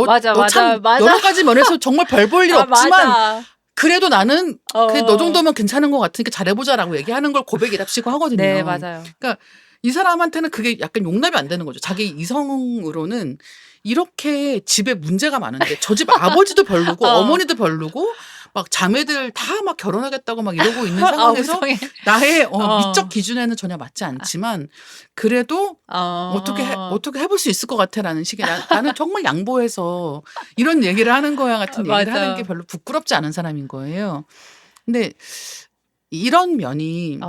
맞아, 너 참 맞아. 여러 가지 면에서 정말 별 볼 일 아, 없지만 맞아. 그래도 나는 그래, 너 어. 정도면 괜찮은 것 같으니까 잘해보자라고 얘기하는 걸 고백이랍시고 하거든요. 네, 맞아요. 그러니까 이 사람한테는 그게 약간 용납이 안 되는 거죠. 자기 이성으로는 이렇게 집에 문제가 많은데 저 집 아버지도 별로고 어머니도 별로고 막 자매들 다 막 결혼하겠다고 막 이러고 있는 상황에서 우성해. 나의 미적 기준에는 전혀 맞지 않지만 그래도 어떻게 해볼 수 있을 것 같아라는 식의 나는 정말 양보해서 이런 얘기를 하는 거야 같은 얘기를 맞아. 하는 게 별로 부끄럽지 않은 사람인 거예요. 근데 이런 면이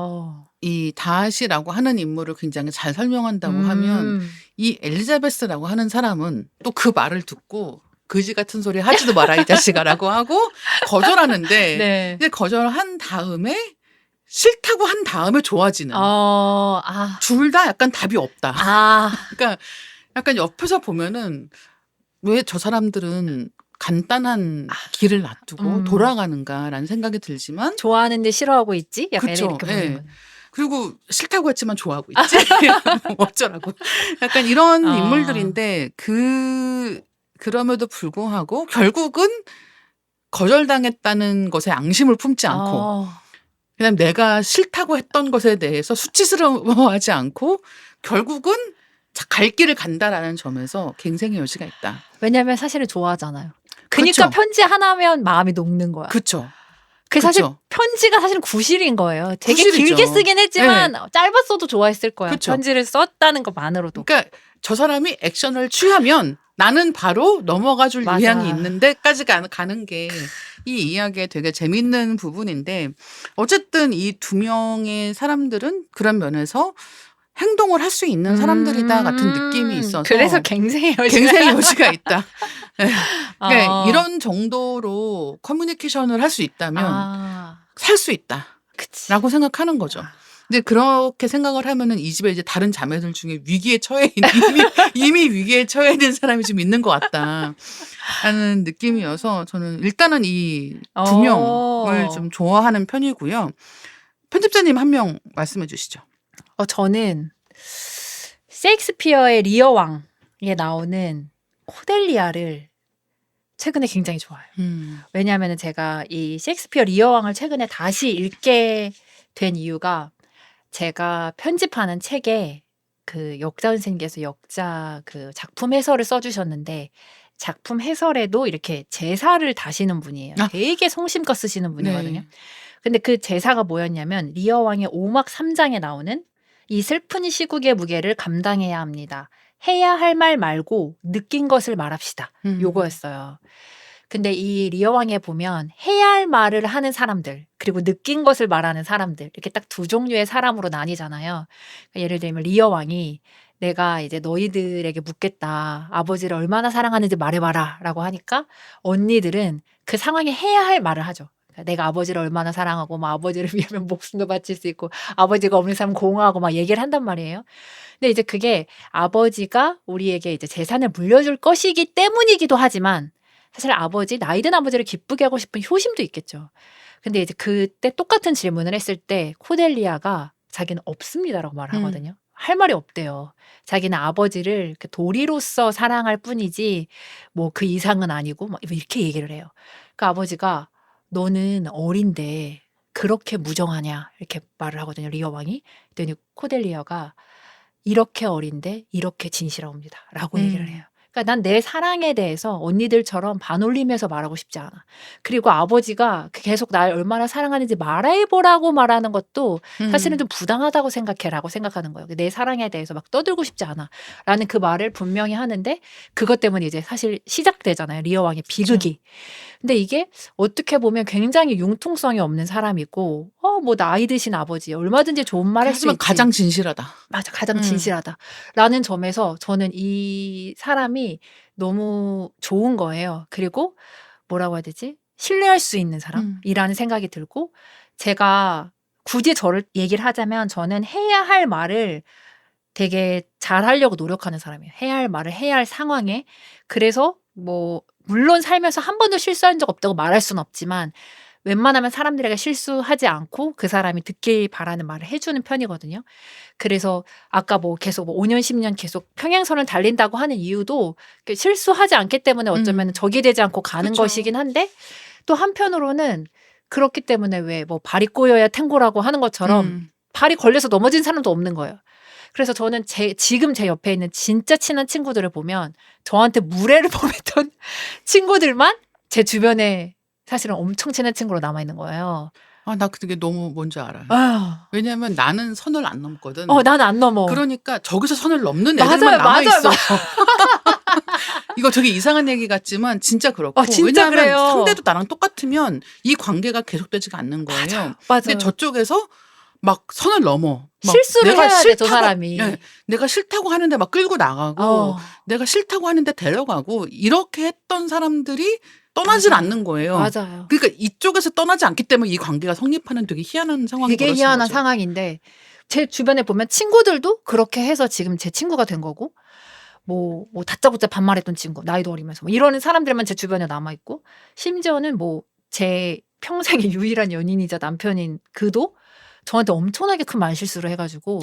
이 다하시라고 하는 인물을 굉장히 잘 설명한다고 하면 이 엘리자베스라고 하는 사람은 또 그 말을 듣고 그지 같은 소리 하지도 마라 이 자식아라고 하고 거절하는데 네. 이제 거절한 다음에 싫다고 한 다음에 좋아지는 둘 다 약간 답이 없다. 그러니까 약간 옆에서 보면은 왜 저 사람들은 간단한 길을 놔두고 돌아가는가라는 생각이 들지만 좋아하는데 싫어하고 있지? 약간 그쵸. 이렇게 보는 예. 거죠. 그리고 싫다고 했지만 좋아하고 있지. 어쩌라고. 약간 이런 인물들인데 그럼에도 불구하고 결국은 거절당했다는 것에 앙심을 품지 않고 그다음 내가 싫다고 했던 것에 대해서 수치스러워하지 않고 결국은 갈 길을 간다라는 점에서 갱생의 여지가 있다. 왜냐면 사실은 좋아하잖아요. 그러니까 그쵸. 편지 하나면 마음이 녹는 거야. 그쵸. 그 사실 그쵸. 편지가 사실은 구실인 거예요. 되게 구실이죠. 길게 쓰긴 했지만 짧았어도 좋아했을 거야. 그쵸. 편지를 썼다는 것만으로도. 그러니까 저 사람이 액션을 취하면 나는 바로 넘어가 줄 맞아. 의향이 있는 데까지 가는 게 이 이야기의 되게 재밌는 부분인데 어쨌든 이 두 명의 사람들은 그런 면에서 행동을 할 수 있는 사람들이다 같은 느낌이 있어서 그래서 갱생의 여지가 갱생의 여지가 있다. 네. 그러니까 이런 정도로 커뮤니케이션을 할 수 있다면 살 수 있다라고 생각하는 거죠. 근데 그렇게 생각을 하면은 이 집에 이제 다른 자매들 중에 위기에 처해 있는 이미 위기에 처해 있는 사람이 좀 있는 것 같다. 라는 느낌이어서 저는 일단은 이 두 명을 좀 좋아하는 편이고요. 편집자님 한 명 말씀해 주시죠. 저는 셰익스피어의 리어 왕에 나오는 코델리아를 최근에 굉장히 좋아해요. 왜냐하면 제가 이 셰익스피어 리어 왕을 최근에 다시 읽게 된 이유가 제가 편집하는 책에 그 역자 선생님께서 역자 그 작품 해설을 써주셨는데 작품 해설에도 이렇게 제사를 다시는 분이에요. 되게 성심껏 쓰시는 분이거든요. 네. 근데 그 제사가 뭐였냐면 리어 왕의 5막 3장에 나오는 이 슬픈 시국의 무게를 감당해야 합니다. 해야 할 말 말고 느낀 것을 말합시다. 요거였어요. 근데 이 리어 왕에 보면 해야 할 말을 하는 사람들 그리고 느낀 것을 말하는 사람들 이렇게 딱 두 종류의 사람으로 나뉘잖아요. 그러니까 예를 들면 리어 왕이 내가 이제 너희들에게 묻겠다. 아버지를 얼마나 사랑하는지 말해봐라 라고 하니까 언니들은 그 상황에 해야 할 말을 하죠. 내가 아버지를 얼마나 사랑하고 막 아버지를 위하면 목숨도 바칠 수 있고 아버지가 없는 사람 공허하고 막 얘기를 한단 말이에요. 근데 이제 그게 아버지가 우리에게 이제 재산을 물려줄 것이기 때문이기도 하지만 사실 나이든 아버지를 기쁘게 하고 싶은 효심도 있겠죠. 근데 이제 그때 똑같은 질문을 했을 때 코델리아가 자기는 없습니다라고 말을 하거든요. 할 말이 없대요. 자기는 아버지를 도리로서 사랑할 뿐이지 뭐 그 이상은 아니고 막 이렇게 얘기를 해요. 그 아버지가 너는 어린데 그렇게 무정하냐 이렇게 말을 하거든요. 리어 왕이. 그랬더니 코델리아가 이렇게 어린데 이렇게 진실하옵니다 라고 얘기를 해요. 그러니까 난 내 사랑에 대해서 언니들처럼 반올림해서 말하고 싶지 않아. 그리고 아버지가 계속 날 얼마나 사랑하는지 말해보라고 말하는 것도 사실은 좀 부당하다고 생각해라고 생각하는 거예요. 내 사랑에 대해서 막 떠들고 싶지 않아. 라는 그 말을 분명히 하는데 그것 때문에 이제 사실 시작되잖아요. 리어 왕의 비극이. 근데 이게 어떻게 보면 굉장히 융통성이 없는 사람이고 뭐 나이 드신 아버지 얼마든지 좋은 말 할 수 하지만 있지. 가장 진실하다. 맞아. 가장 진실하다라는 점에서 저는 이 사람이 너무 좋은 거예요. 그리고 뭐라고 해야 되지? 신뢰할 수 있는 사람이라는 생각이 들고 제가 굳이 저를 얘기를 하자면 저는 해야 할 말을 되게 잘하려고 노력하는 사람이에요. 해야 할 말을 해야 할 상황에. 그래서 뭐 물론 살면서 한 번도 실수한 적 없다고 말할 수는 없지만 웬만하면 사람들에게 실수하지 않고 그 사람이 듣길 바라는 말을 해주는 편이거든요. 그래서 아까 뭐 계속 뭐 5년, 10년 계속 평행선을 달린다고 하는 이유도 실수하지 않기 때문에 어쩌면 적이 되지 않고 가는 그쵸. 것이긴 한데 또 한편으로는 그렇기 때문에 왜 뭐 발이 꼬여야 탱고라고 하는 것처럼 발이 걸려서 넘어진 사람도 없는 거예요. 그래서 저는 지금 제 옆에 있는 진짜 친한 친구들을 보면 저한테 무례를 범했던 친구들만 제 주변에 사실은 엄청 친한 친구로 남아있는 거예요. 나 그게 너무 뭔지 알아요. 아휴. 왜냐면 나는 선을 안 넘거든. 나는 안 넘어. 그러니까 저기서 선을 넘는 맞아요, 애들만 맞아요, 남아있어. 이거 되게 이상한 얘기 같지만 진짜 그렇고. 진짜 왜냐하면 그래요. 상대도 나랑 똑같으면 이 관계가 계속되지가 않는 거예요. 맞아요. 근데 저쪽에서 막 선을 넘어. 막 실수를 내가 해야 돼, 저 싫다고- 사람이. 예, 내가 싫다고 하는데 막 끌고 나가고 내가 싫다고 하는데 데려가고 이렇게 했던 사람들이 떠나질 맞아요. 않는 거예요. 맞아요. 그러니까 이쪽에서 떠나지 않기 때문에 이 관계가 성립하는 되게 희한한 상황이 되게 벌어진 희한한 거죠. 상황인데 제 주변에 보면 친구들도 그렇게 해서 지금 제 친구가 된 거고 뭐 다짜고짜 반말했던 친구 나이도 어리면서 뭐 이러는 사람들만 제 주변에 남아있고 심지어는 뭐 제 평생의 유일한 연인이자 남편인 그도 저한테 엄청나게 큰 말실수를 해가지고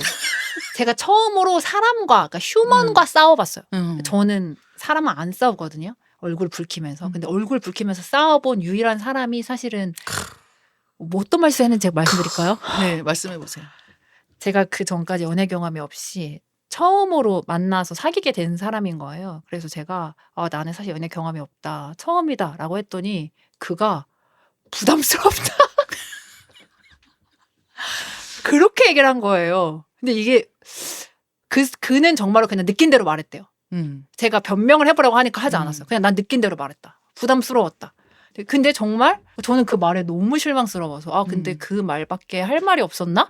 제가 처음으로 사람과 그러니까 휴먼과 싸워봤어요. 저는 사람은 안 싸우거든요. 얼굴 붉히면서. 근데 얼굴 붉히면서 싸워본 유일한 사람이 사실은 뭐 어떤 말씀했는지 제가 말씀드릴까요? 네, 말씀해 보세요. 제가 그 전까지 연애 경험이 없이 처음으로 만나서 사귀게 된 사람인 거예요. 그래서 제가 나는 사실 연애 경험이 없다. 처음이다. 라고 했더니 그가 부담스럽다. 그렇게 얘기를 한 거예요. 근데 이게 그는 정말로 그냥 느낀 대로 말했대요. 제가 변명을 해보라고 하니까 하지 않았어요. 그냥 난 느낀 대로 말했다. 부담스러웠다. 근데 정말 저는 그 말에 너무 실망스러워서 근데 그 말밖에 할 말이 없었나?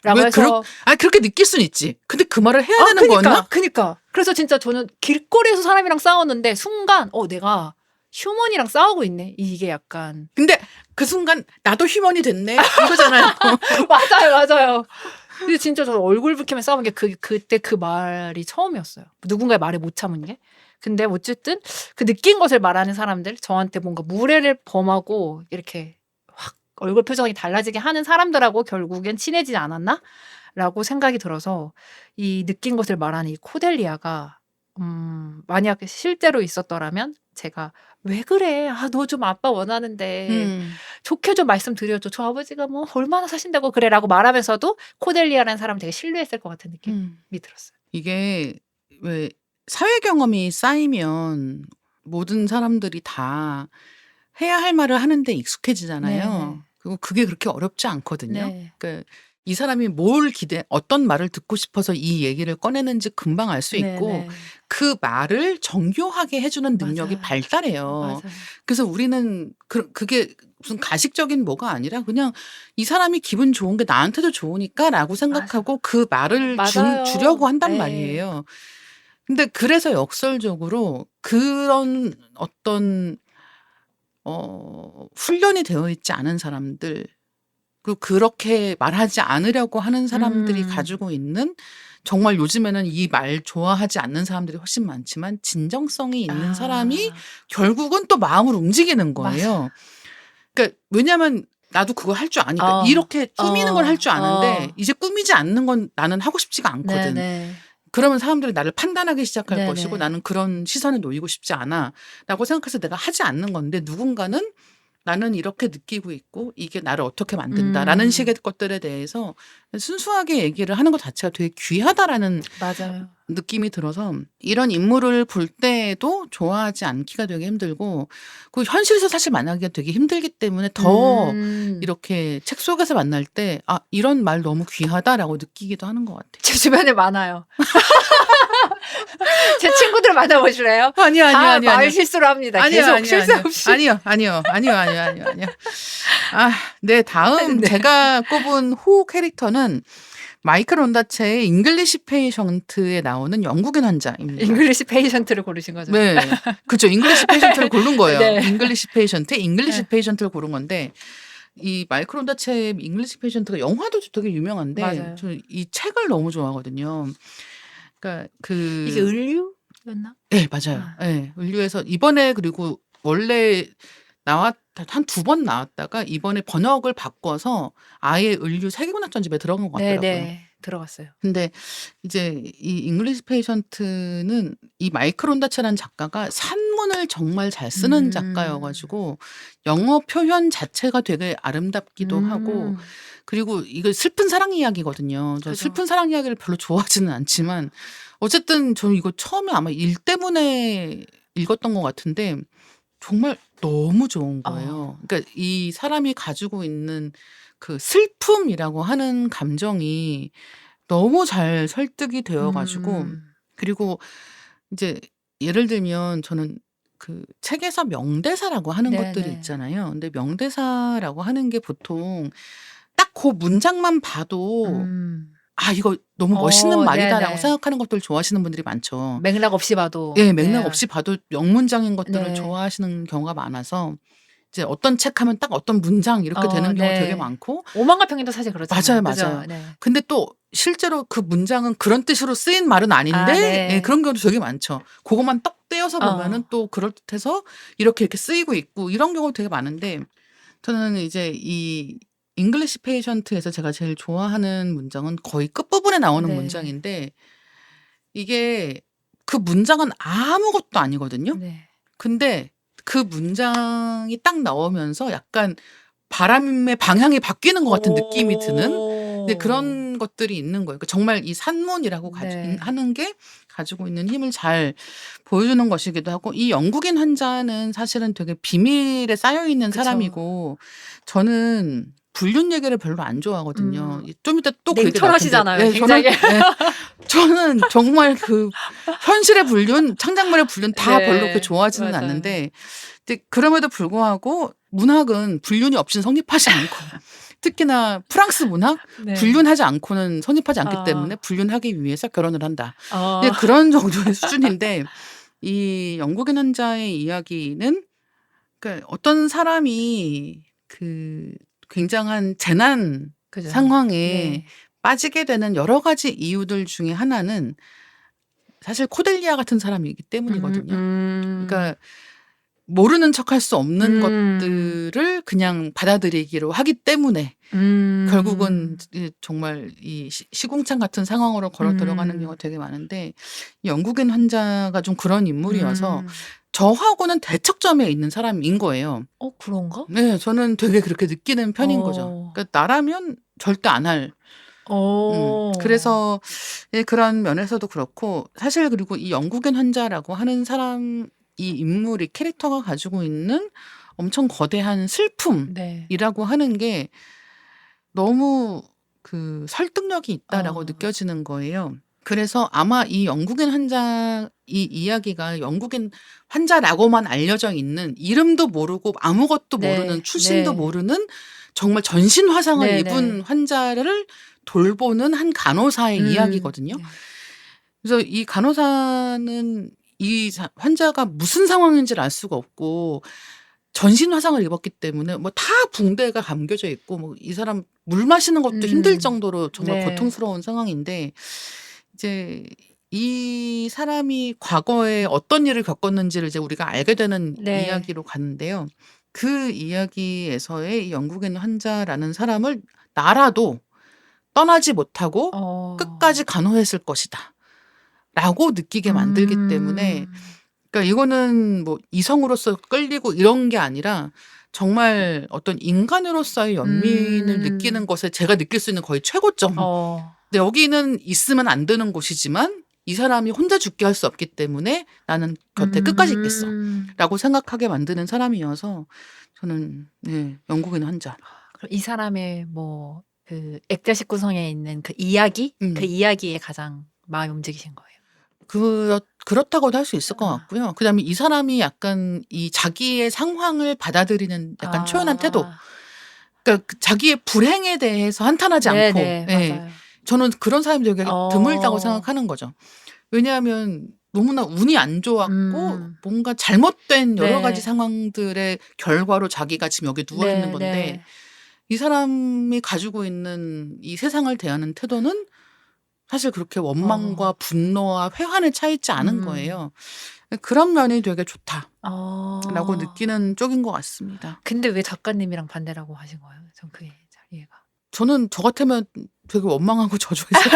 라고 왜 해서 그렇게 느낄 수는 있지. 근데 그 말을 해야 되는 거였나? 그니까. 그래서 진짜 저는 길거리에서 사람이랑 싸웠는데 순간 내가 휴먼이랑 싸우고 있네. 이게 약간 근데 그 순간 나도 휴먼이 됐네 이거잖아요. 맞아요. 근데 진짜 저 얼굴 붉히면 싸운 게 그때 그 말이 처음이었어요. 누군가의 말에 못 참은 게. 근데 어쨌든 그 느낀 것을 말하는 사람들 저한테 뭔가 무례를 범하고 이렇게 확 얼굴 표정이 달라지게 하는 사람들하고 결국엔 친해지지 않았나? 라고 생각이 들어서 이 느낀 것을 말하는 이 코델리아가 만약 실제로 있었더라면 제가 왜 그래? 너 좀 아빠 원하는데 좋게 좀 말씀드려줘. 저 아버지가 뭐 얼마나 사신다고 그래라고 말하면서도 코델리아라는 사람 되게 신뢰했을 것 같은 느낌이 들었어요. 이게 왜 사회 경험이 쌓이면 모든 사람들이 다 해야 할 말을 하는데 익숙해지잖아요. 네. 그리고 그게 그렇게 어렵지 않거든요. 네. 그러니까 이 사람이 어떤 말을 듣고 싶어서 이 얘기를 꺼내는지 금방 알 수 있고 네네. 그 말을 정교하게 해주는 능력이 맞아요. 발달해요. 맞아요. 그래서 우리는 그게 무슨 가식적인 뭐가 아니라 그냥 이 사람이 기분 좋은 게 나한테도 좋으니까라고 생각하고 그 말을 맞아요. 주려고 한단 네. 말이에요. 근데 그래서 역설적으로 그런 어떤 훈련이 되어 있지 않은 사람들 그리고 그렇게 말하지 않으려고 하는 사람들이 가지고 있는 정말 요즘에는 이 말 좋아하지 않는 사람들이 훨씬 많지만 진정성이 있는 사람이 결국은 또 마음을 움직이는 거예요. 그러니까 왜냐하면 나도 그거 할 줄 아니까 이렇게 꾸미는 걸 할 줄 아는데 이제 꾸미지 않는 건 나는 하고 싶지가 않거든. 네네. 그러면 사람들이 나를 판단하기 시작할 네네. 것이고 나는 그런 시선에 놓이고 싶지 않아 라고 생각해서 내가 하지 않는 건데 누군가는 나는 이렇게 느끼고 있고 이게 나를 어떻게 만든다라는 식의 음. 것들에 대해서 순수하게 얘기를 하는 것 자체가 되게 귀하다라는 맞아요. 느낌이 들어서 이런 인물을 볼 때도 좋아하지 않기가 되게 힘들고 그 현실에서 사실 만나기가 되게 힘들기 때문에 더 음. 이렇게 책 속에서 만날 때 아, 이런 말 너무 귀하다라고 느끼기도 하는 것 같아요. 제 주변에 많아요. 제 친구들 만나보실래요? 아니요, 아니요, 다 아니요, 말 아니요. 실수를 합니다. 아니요, 계속 아니요, 실수 아니요. 없이. 아니요, 아니요, 아니요, 아니요, 아니요, 아니요. 아, 네, 다음 네. 제가 꼽은 호 캐릭터는 마이클 온다체의 잉글리시 페이션트에 나오는 영국인 환자입니다. 잉글리시 페이션트를 고르신 거죠? 네, 그렇죠. 잉글리시 페이션트를 고른 거예요. 네. 잉글리시 페이션트, 잉글리시 네. 페이션트를 고른 건데 이 마이클 온다체의 잉글리시 페이션트가 영화도 되게 유명한데 맞아요. 저 이 책을 너무 좋아하거든요. 그러니까 이게 을류였나? 네, 맞아요. 아. 네, 을류에서 이번에 그리고 원래 한 두 번 나왔다가 이번에 번역을 바꿔서 아예 을류 세계문학 전집에 들어간 것 같더라고요. 네네. 들어갔어요. 근데 이제 이 잉글리시 페이션트는 이 마이클 온다체라는 작가가 산문을 정말 잘 쓰는 작가여가지고 영어 표현 자체가 되게 아름답기도 하고 그리고 이거 슬픈 사랑 이야기거든요. 저 그죠. 슬픈 사랑 이야기를 별로 좋아하지는 않지만 어쨌든 저는 이거 처음에 아마 일 때문에 읽었던 것 같은데 정말 너무 좋은 거예요. 그러니까 이 사람이 가지고 있는 그 슬픔이라고 하는 감정이 너무 잘 설득이 되어가지고 그리고 이제 예를 들면 저는 그 책에서 명대사라고 하는 것들이 네네. 있잖아요. 근데 명대사라고 하는 게 보통 딱 그 문장만 봐도 아, 이거 너무 멋있는 말이다라고 네네. 생각하는 것들 좋아하시는 분들이 많죠. 맥락 없이 봐도. 예, 맥락 네. 없이 봐도 명문장인 것들을 네. 좋아하시는 경우가 많아서 이제 어떤 책 하면 딱 어떤 문장 이렇게 되는 경우가 되게 네. 많고 오만과 평인도 사실 그렇잖아요. 맞아요, 그죠? 맞아요. 네. 근데 또 실제로 그 문장은 그런 뜻으로 쓰인 말은 아닌데 아, 네. 예, 그런 경우도 되게 많죠. 그것만 딱 떼어서 보면은 또 그럴듯해서 이렇게 쓰이고 있고 이런 경우도 되게 많은데 저는 이제 이 잉글리시 페이션트에서 제가 제일 좋아하는 문장은 거의 끝부분에 나오는 네. 문장인데 이게 그 문장은 아무것도 아니거든요. 네. 근데 그 문장이 딱 나오면서 약간 바람의 방향이 바뀌는 것 같은 느낌이 드는 근데 그런 것들이 있는 거예요. 그러니까 정말 이 산문이라고 네. 하는 게 가지고 있는 힘을 잘 보여주는 것이기도 하고 이 영국인 환자는 사실은 되게 비밀에 쌓여 있는 그쵸. 사람이고 저는 불륜 얘기를 별로 안 좋아하거든요. 좀 이따 또 그 얘기 나올 텐데 냉철하시잖아요. 네, 굉장히. 저는 정말 그 현실의 불륜, 창작물의 불륜 다 네, 별로 그렇게 좋아하지는 맞아요. 않는데 근데 그럼에도 불구하고 문학은 불륜이 없이는 성립하지 않고 특히나 프랑스 문학 네. 불륜하지 않고는 성립하지 않기 아. 때문에 불륜하기 위해서 결혼을 한다. 근데 그런 정도의 수준인데 이 영국인 환자의 이야기는 그러니까 어떤 사람이 그 굉장한 재난 그죠. 상황에 네. 빠지게 되는 여러 가지 이유들 중에 하나는 사실 코델리아 같은 사람이기 때문이거든요. 그러니까 모르는 척할 수 없는 것들을 그냥 받아들이기로 하기 때문에 결국은 정말 이 시궁창 같은 상황으로 걸어 들어가는 경우가 되게 많은데 이 영국인 환자가 좀 그런 인물이어서 저하고는 대척점에 있는 사람인 거예요. 그런가? 네, 저는 되게 그렇게 느끼는 편인 거죠. 그러니까 나라면 절대 안 할. 그래서 예, 그런 면에서도 그렇고 사실 그리고 이 영국인 환자라고 하는 사람 이 인물이 캐릭터가 가지고 있는 엄청 거대한 슬픔이라고 하는 게 너무 그 설득력이 있다라고 느껴지는 거예요. 그래서 아마 이 영국인 환자 이 이야기가 영국인 환자라고만 알려져 있는 이름도 모르고 아무것도 모르는 출신도 모르는 정말 전신 화상을 입은 환자를 돌보는 한 간호사의 이야기거든요. 그래서 이 간호사는 이 환자가 무슨 상황인지를 알 수가 없고 전신 화상을 입었기 때문에 뭐 다 붕대가 감겨져 있고 뭐 이 사람 물 마시는 것도 힘들 정도로 정말 고통스러운 상황인데 이제 이 사람이 과거에 어떤 일을 겪었는지를 이제 우리가 알게 되는 이야기로 가는데요. 그 이야기에서의 이 영국인 환자라는 사람을 나라도 떠나지 못하고 끝까지 간호했을 것이다. 라고 느끼게 만들기 때문에 그러니까 이거는 뭐 이성으로서 끌리고 이런 게 아니라 정말 어떤 인간으로서의 연민을 느끼는 것에 제가 느낄 수 있는 거의 최고점. 근데 여기는 있으면 안 되는 곳이지만 이 사람이 혼자 죽게 할 수 없기 때문에 나는 곁에 끝까지 있겠어. 라고 생각하게 만드는 사람이어서 저는 네, 영국인 환자. 그럼 이 사람의 뭐 그 액자식 구성에 있는 그 이야기? 그 이야기에 가장 마음이 움직이신 거예요. 그렇다고도 할 수 있을 것 같고요. 그다음에 이 사람이 약간 이 자기의 상황을 받아들이는 약간 초연한 태도. 그러니까 자기의 불행에 대해서 한탄하지 않고. 네네, 네. 맞아요. 저는 그런 사람이 되게 드물다고 어. 생각하는 거죠. 왜냐하면 너무나 운이 안 좋았고 뭔가 잘못된 여러 네. 가지 상황들의 결과로 자기가 지금 여기 누워 있는 건데 네. 이 사람이 가지고 있는 이 세상을 대하는 태도는 사실 그렇게 원망과 분노와 회한에 차 있지 않은 거예요. 그런 면이 되게 좋다라고 느끼는 쪽인 것 같습니다. 근데 왜 작가님이랑 반대라고 하신 거예요? 전 그게 잘 이해가. 저는 저 같으면 되게 원망하고 저조했을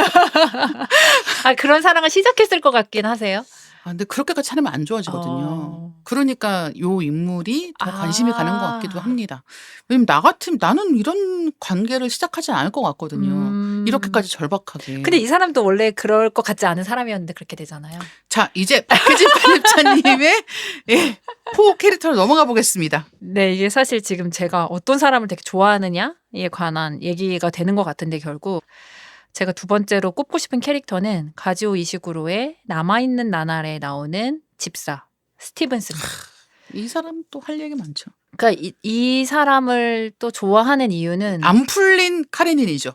아, 그런 사랑을 시작했을 것 같긴 하세요? 근데 그렇게까지 하면 안 좋아지거든요. 그러니까 요 인물이 더 관심이 가는 것 같기도 합니다. 왜냐면 나 같으면 나는 이런 관계를 시작하지 않을 것 같거든요. 이렇게까지 절박하게. 근데 이 사람도 원래 그럴 것 같지 않은 사람이었는데 그렇게 되잖아요. 자, 이제 박혜진 편집자님의 포 캐릭터로 넘어가 보겠습니다. 네, 이게 사실 지금 제가 어떤 사람을 되게 좋아하느냐에 관한 얘기가 되는 것 같은데 결국 제가 두 번째로 꼽고 싶은 캐릭터는 가지오 이시구로의 남아있는 나날에 나오는 집사 스티븐스입니다. 이 사람 또 할 얘기 많죠. 그러니까 이 사람을 또 좋아하는 이유는 안 풀린 카레닌이죠.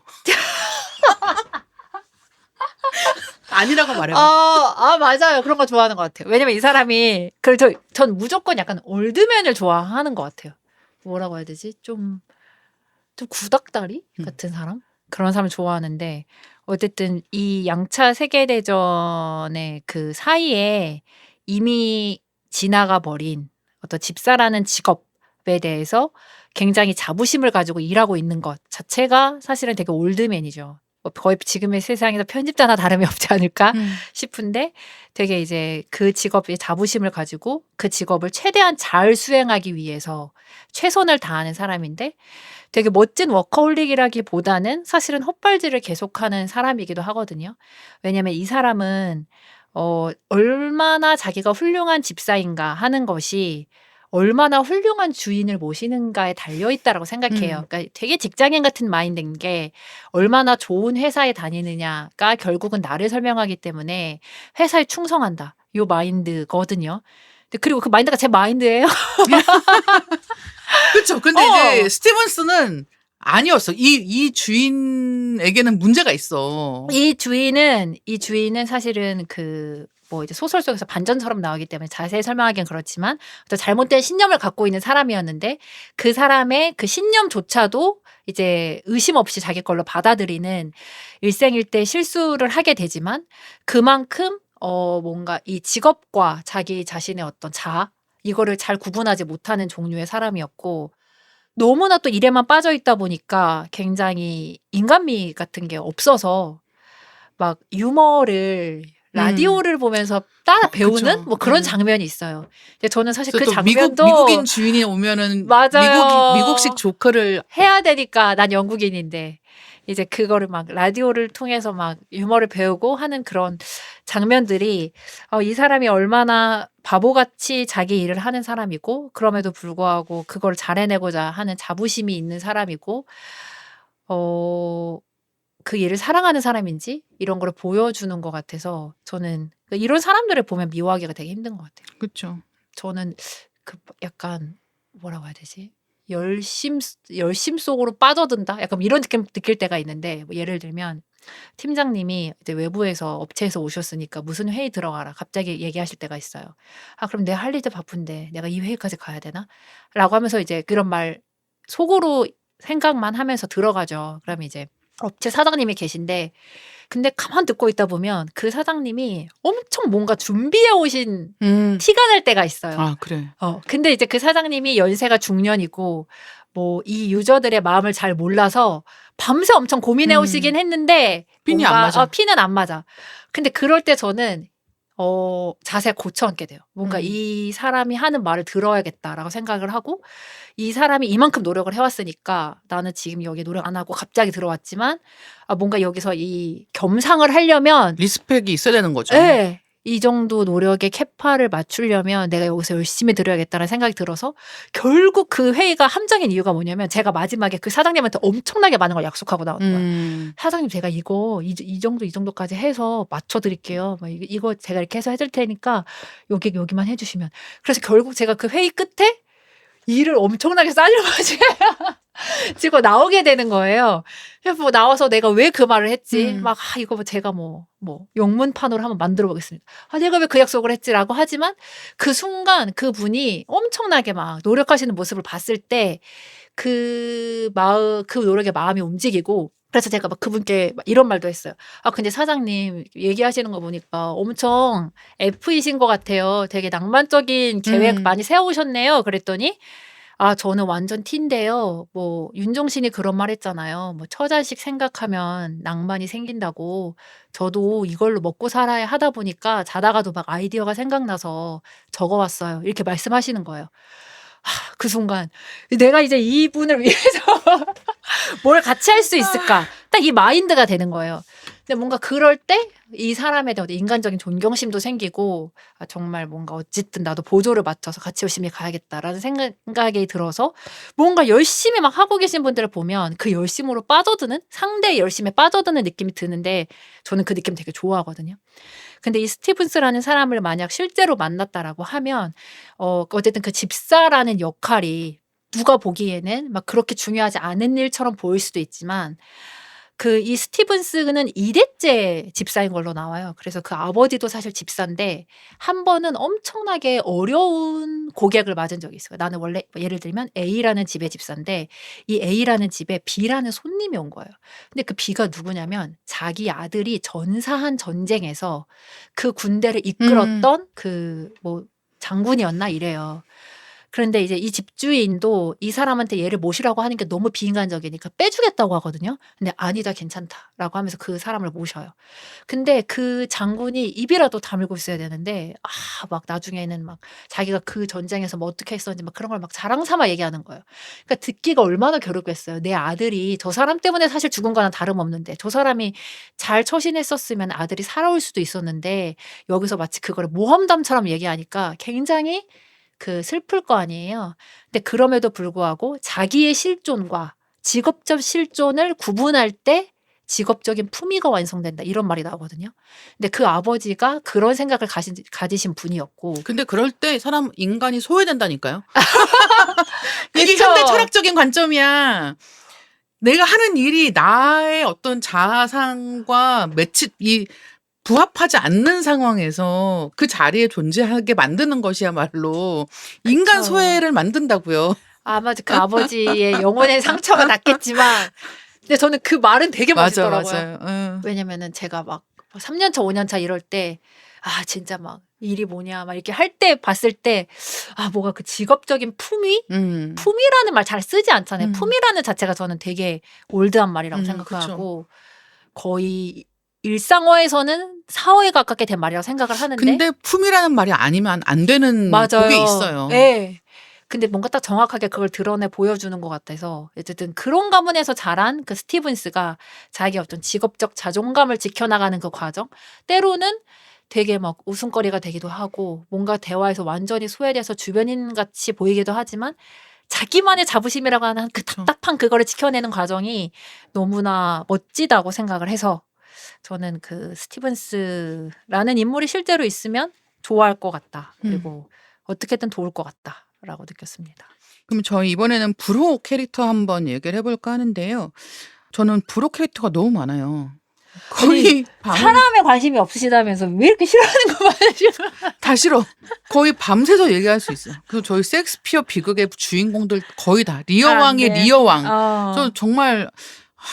아니라고 말해봐. 맞아요. 그런 거 좋아하는 것 같아요. 왜냐면 이 사람이 전 무조건 약간 올드맨을 좋아하는 것 같아요. 뭐라고 해야 되지? 좀 구닥다리 같은 사람? 그런 사람을 좋아하는데 어쨌든 이 양차 세계대전의 그 사이에 이미 지나가 버린 어떤 집사라는 직업에 대해서 굉장히 자부심을 가지고 일하고 있는 것 자체가 사실은 되게 올드맨이죠. 거의 지금의 세상에서 편집자나 다름이 없지 않을까 싶은데 되게 이제 그 직업에 자부심을 가지고 그 직업을 최대한 잘 수행하기 위해서 최선을 다하는 사람인데 되게 멋진 워커홀릭이라기보다는 사실은 헛발질을 계속하는 사람이기도 하거든요. 왜냐하면 이 사람은 얼마나 자기가 훌륭한 집사인가 하는 것이 얼마나 훌륭한 주인을 모시는가에 달려있다라고 생각해요. 그러니까 되게 직장인 같은 마인드인 게 얼마나 좋은 회사에 다니느냐가 결국은 나를 설명하기 때문에 회사에 충성한다. 요 마인드거든요. 그리고 그 마인드가 제 마인드예요. 그렇죠. 근데 이제 스티븐스는 아니었어. 이 주인에게는 문제가 있어. 이 주인은 사실은 뭐 이제 소설 속에서 반전처럼 나오기 때문에 자세히 설명하기는 그렇지만 어떤 잘못된 신념을 갖고 있는 사람이었는데 그 사람의 그 신념조차도 이제 의심 없이 자기 걸로 받아들이는 일생일대 실수를 하게 되지만 그만큼 뭔가 이 직업과 자기 자신의 어떤 자아 이거를 잘 구분하지 못하는 종류의 사람이었고 너무나 또 일에만 빠져 있다 보니까 굉장히 인간미 같은 게 없어서 막 유머를 라디오를 보면서 따라 배우는 그쵸. 뭐 그런 장면이 있어요. 근데 저는 사실 그 또 장면도 미국인 주인이 오면은 맞아요. 미국식 조커를 해야 되니까 난 영국인인데 이제 그거를 막 라디오를 통해서 막 유머를 배우고 하는 그런 장면들이 이 사람이 얼마나 바보같이 자기 일을 하는 사람이고 그럼에도 불구하고 그걸 잘 해내고자 하는 자부심이 있는 사람이고 그 일을 사랑하는 사람인지 이런 걸 보여주는 것 같아서 저는 이런 사람들을 보면 미워하기가 되게 힘든 것 같아요. 그렇죠. 저는 그 약간 뭐라고 해야 되지? 열심 속으로 빠져든다? 약간 이런 느낌 느낄 때가 있는데 뭐 예를 들면 팀장님이 이제 외부에서 업체에서 오셨으니까 무슨 회의 들어가라 갑자기 얘기하실 때가 있어요. 그럼 내가 할 일도 바쁜데 내가 이 회의까지 가야 되나? 라고 하면서 이제 그런 말 속으로 생각만 하면서 들어가죠. 그러면 이제 업체 사장님이 계신데 근데 가만 듣고 있다 보면 그 사장님이 엄청 뭔가 준비해 오신 티가 날 때가 있어요. 그래. 근데 이제 그 사장님이 연세가 중년이고 뭐 이 유저들의 마음을 잘 몰라서 밤새 엄청 고민해 오시긴 했는데 핀이 안 맞아. 핀은 안 맞아. 근데 그럴 때 저는 자세가 고쳐 앉게 돼요. 뭔가 음. 이 사람이 하는 말을 들어야겠다라고 생각을 하고 이 사람이 이만큼 노력을 해왔으니까 나는 지금 여기 노력 안 하고 갑자기 들어왔지만 뭔가 여기서 이 겸상을 하려면 리스펙이 있어야 되는 거죠. 네. 이 정도 노력의 캐파를 맞추려면 내가 여기서 열심히 들어야겠다는 생각이 들어서 결국 그 회의가 함정인 이유가 뭐냐면 제가 마지막에 그 사장님한테 엄청나게 많은 걸 약속하고 나오는 거예요. 사장님 제가 이거 이 정도까지 해서 맞춰드릴게요. 이거 제가 이렇게 해서 해줄 테니까 여기만 해주시면. 그래서 결국 제가 그 회의 끝에 일을 엄청나게 싸질러지고 나오게 되는 거예요. 그래서 나와서 내가 왜 그 말을 했지? 막 이거 제가 뭐 영문판으로 한번 만들어 보겠습니다. 내가 왜 그 약속을 했지라고 하지만 그 순간 그분이 엄청나게 막 노력하시는 모습을 봤을 때 그 노력의 마음이 움직이고 그래서 제가 막 그분께 이런 말도 했어요. 근데 사장님 얘기하시는 거 보니까 엄청 F이신 것 같아요. 되게 낭만적인 계획 많이 세워오셨네요. 그랬더니 저는 완전 T인데요. 뭐 윤종신이 그런 말 했잖아요. 뭐 처자식 생각하면 낭만이 생긴다고. 저도 이걸로 먹고 살아야 하다 보니까 자다가도 막 아이디어가 생각나서 적어왔어요. 이렇게 말씀하시는 거예요. 그 순간 내가 이제 이분을 위해서 뭘 같이 할 수 있을까? 딱 이 마인드가 되는 거예요. 근데 뭔가 그럴 때 이 사람에 대한 인간적인 존경심도 생기고 정말 뭔가 어쨌든 나도 보조를 맞춰서 같이 열심히 가야겠다라는 생각이 들어서 뭔가 열심히 막 하고 계신 분들을 보면 그 열심으로 빠져드는 상대의 열심에 빠져드는 느낌이 드는데 저는 그 느낌 되게 좋아하거든요. 근데 이 스티븐스라는 사람을 만약 실제로 만났다라고 하면 어쨌든 그 집사라는 역할이 누가 보기에는 막 그렇게 중요하지 않은 일처럼 보일 수도 있지만 이 스티븐스는 2대째 집사인 걸로 나와요. 그래서 그 아버지도 사실 집사인데 한 번은 엄청나게 어려운 고객을 맞은 적이 있어요. 나는 원래 예를 들면 A라는 집의 집사인데 이 A라는 집에 B라는 손님이 온 거예요. 근데 그 B가 누구냐면 자기 아들이 전사한 전쟁에서 그 군대를 이끌었던 장군이었나 이래요. 그런데 이제 이 집주인도 이 사람한테 얘를 모시라고 하는 게 너무 비인간적이니까 빼주겠다고 하거든요. 근데 아니다 괜찮다라고 하면서 그 사람을 모셔요. 근데 그 장군이 입이라도 다물고 있어야 되는데 막 나중에는 막 자기가 그 전쟁에서 뭐 어떻게 했었는지 막 그런 걸 막 자랑 삼아 얘기하는 거예요. 그러니까 듣기가 얼마나 괴롭겠어요. 내 아들이 저 사람 때문에 사실 죽은 거나 다름없는데 저 사람이 잘 처신했었으면 아들이 살아올 수도 있었는데 여기서 마치 그걸 모험담처럼 얘기하니까 굉장히 슬플 거 아니에요. 근데 그럼에도 불구하고 자기의 실존과 직업적 실존을 구분할 때 직업적인 품위가 완성된다. 이런 말이 나오거든요. 근데 그 아버지가 그런 생각을 가지신 분이었고. 근데 그럴 때 인간이 소외된다니까요. 이게 그쵸. 현대 철학적인 관점이야. 내가 하는 일이 나의 어떤 자아상과 부합하지 않는 상황에서 그 자리에 존재하게 만드는 것이야말로 인간 그쵸. 소외를 만든다고요. 아마 그 아버지의 영혼의 상처가 났겠지만 근데 저는 그 말은 되게 멋있더라고요. 맞아요. 왜냐면은 제가 막 3년 차, 5년 차 이럴 때 진짜 막 일이 뭐냐 막 이렇게 할 때 봤을 때 뭐가 그 직업적인 품위? 품위라는 말 잘 쓰지 않잖아요. 품위라는 자체가 저는 되게 올드한 말이라고 생각하고 거의 일상어에서는 사어에 가깝게 된 말이라고 생각을 하는데 근데 품이라는 말이 아니면 안 되는 맞아요. 그게 있어요. 네. 근데 뭔가 딱 정확하게 그걸 드러내 보여주는 것 같아서 어쨌든 그런 가문에서 자란 그 스티븐스가 자기 어떤 직업적 자존감을 지켜나가는 그 과정 때로는 되게 막 웃음거리가 되기도 하고 뭔가 대화에서 완전히 소외돼서 주변인 같이 보이기도 하지만 자기만의 자부심이라고 하는 그 답답한 그거를 지켜내는 과정이 너무나 멋지다고 생각을 해서 저는 그 스티븐스라는 인물이 실제로 있으면 좋아할 것 같다. 그리고 어떻게든 도울 것 같다라고 느꼈습니다. 그럼 저희 이번에는 불호 캐릭터 한번 얘기를 해볼까 하는데요. 저는 불호 캐릭터가 너무 많아요. 거의 사람에 관심이 없으시다면서 왜 이렇게 싫어하는 거 많으시죠? 다 싫어. 거의 밤새서 얘기할 수 있어요. 그래서 저희 섹스피어 비극의 주인공들 거의 다 리어왕의 리어왕. 저 정말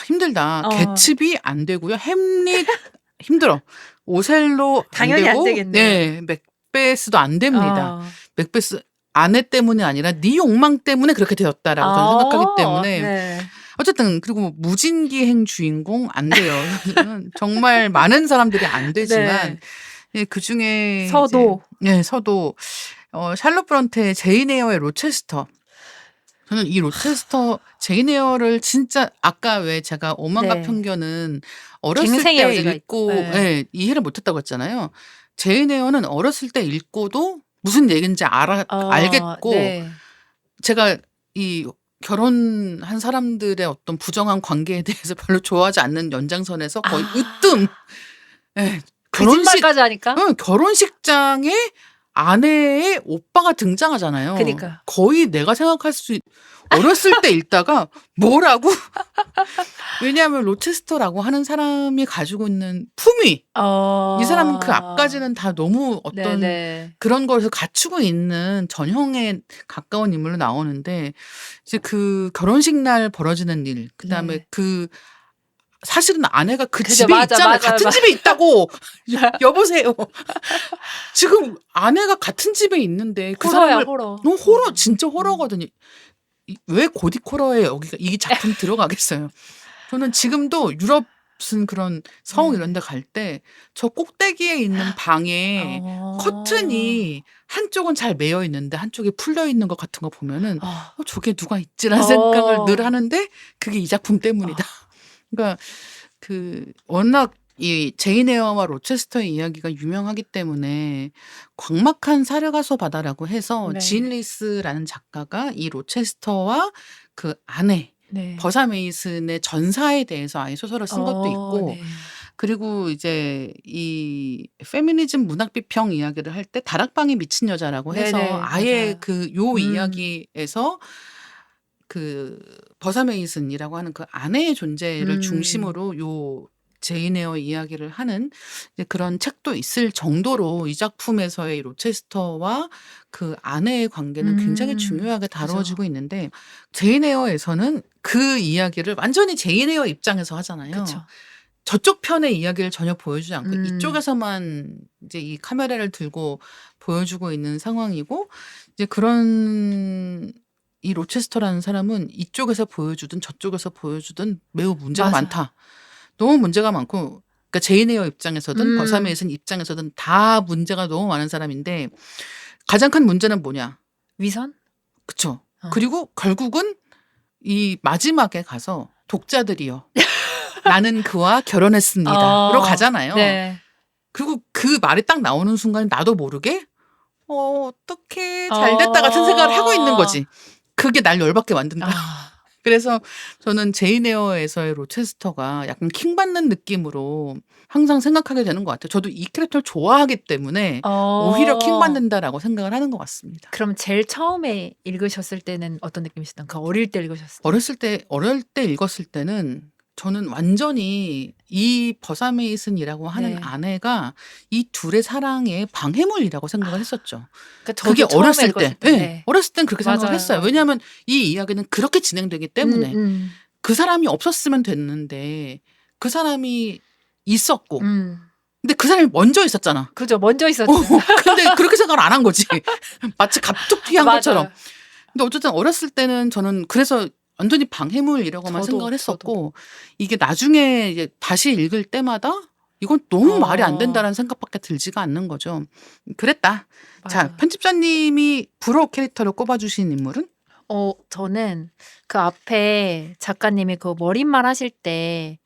힘들다. 개츠비 안 되고요. 햄릿 힘들어. 오셀로 당연히 안 되겠네요. 네, 맥베스도 안 됩니다. 맥베스 아내 때문이 아니라 네 욕망 때문에 그렇게 되었다라고 저는 생각하기 때문에 네. 어쨌든 그리고 무진기행 주인공 안 돼요. 정말 많은 사람들이 안 되지만 예, 그중에 서도. 네, 서도 샬롯 브론테의 제인 에어의 로체스터. 저는 이 로체스터 제인 에어를 진짜 아까 왜 제가 오만과 네. 편견은 어렸을 갱생의 때 여지가 읽고 네. 예, 이해를 못했다고 했잖아요. 제인 에어는 어렸을 때 읽고도 무슨 얘기인지 알겠고 네. 제가 이 결혼한 사람들의 어떤 부정한 관계에 대해서 별로 좋아하지 않는 연장선에서 거의 으뜸. 예, 거짓말까지 하니까? 결혼식장에 아내의 오빠가 등장하잖아요. 그니까요. 거의 내가 생각할 수 어렸을 때 읽다가 뭐라고? 왜냐하면 로체스터라고 하는 사람이 가지고 있는 품위. 이 사람은 그 앞까지는 다 너무 어떤 네네. 그런 것을 갖추고 있는 전형에 가까운 인물로 나오는데 이제 그 결혼식 날 벌어지는 일, 그다음에 네. 그 사실은 아내가 그 그죠, 집에 맞아, 있잖아요. 맞아, 같은 맞아. 집에 있다고. 여보세요. 지금 아내가 같은 집에 있는데 그 호러야, 사람을 호러. 호러 진짜 호러거든요. 왜 고딕 호러에 여기가 이 작품 들어가겠어요. 저는 지금도 유럽 무슨 그런 성 네. 이런 데 갈 때 저 꼭대기에 있는 방에 커튼이 한쪽은 잘 매여 있는데 한쪽이 풀려 있는 것 같은 거 보면은 저게 누가 있지라는 생각을 늘 하는데 그게 이 작품 때문이다. 그러니까 그 워낙 이 제인 에어와 로체스터의 이야기가 유명하기 때문에 광막한 사르가소 바다라고 해서 네. 진 리스라는 작가가 이 로체스터와 그 아내 네. 버사 메이슨의 전사에 대해서 아예 소설을 쓴 것도 있고 네. 그리고 이제 이 페미니즘 문학 비평 이야기를 할 때 다락방에 미친 여자라고 해서 네네, 아예 맞아요. 그 요 이야기에서 그 버사 메이슨이라고 하는 그 아내의 존재를 중심으로 요 제인 에어 이야기를 하는 이제 그런 책도 있을 정도로 이 작품에서의 로체스터와 그 아내의 관계는 굉장히 중요하게 다루어지고 그죠. 있는데 제인 에어에서는 그 이야기를 완전히 제인 에어 입장에서 하잖아요. 그쵸. 저쪽 편의 이야기를 전혀 보여주지 않고 이쪽에서만 이제 이 카메라를 들고 보여주고 있는 상황이고 이제 그런 이 로체스터라는 사람은 이쪽에서 보여주든 저쪽에서 보여주든 매우 문제가 맞아요. 많다. 너무 문제가 많고 그러니까 제인 에어 입장에서든 버사 메이슨 입장에서든 다 문제가 너무 많은 사람인데 가장 큰 문제는 뭐냐? 위선? 그쵸. 그리고 결국은 이 마지막에 가서 독자들이요. 나는 그와 결혼했습니다로 가잖아요. 네. 그리고 그 말이 딱 나오는 순간 나도 모르게 어떻게 잘 됐다 같은 생각을 하고 있는 거지. 그게 날 열받게 만든다. 그래서 저는 제인 에어에서의 로체스터가 약간 킹받는 느낌으로 항상 생각하게 되는 것 같아요. 저도 이 캐릭터를 좋아하기 때문에 오히려 킹받는다라고 생각을 하는 것 같습니다. 그럼 제일 처음에 읽으셨을 때는 어떤 느낌이셨던? 그 어릴 때 읽으셨을 때? 어릴 때 읽었을 때는 저는 완전히 이 버사 메이슨이라고 하는 네. 아내가 이 둘의 사랑의 방해물이라고 생각을 했었죠. 그러니까 그게 저도 처음에 어렸을 때, 읽었을 때. 네. 네. 어렸을 땐 그렇게 생각을 맞아요, 했어요. 맞아요. 왜냐하면 이 이야기는 그렇게 진행되기 때문에 그 사람이 없었으면 됐는데 그 사람이 있었고 근데 그 사람이 먼저 있었잖아. 그죠. 먼저 있었죠. 근데 그렇게 생각을 안 한 거지. 마치 갑툭튀한 맞아요. 것처럼. 근데 어쨌든 어렸을 때는 저는 그래서 완전히 방해물이라고만 생각을 했었고 이게 나중에 이제 다시 읽을 때마다 이건 너무 말이 안 된다는 생각밖에 들지가 않는 거죠. 그랬다. 자, 맞아요. 편집자님이 불호 캐릭터로 꼽아주신 인물은? 저는 그 앞에 작가님이 그 머릿말 하실 때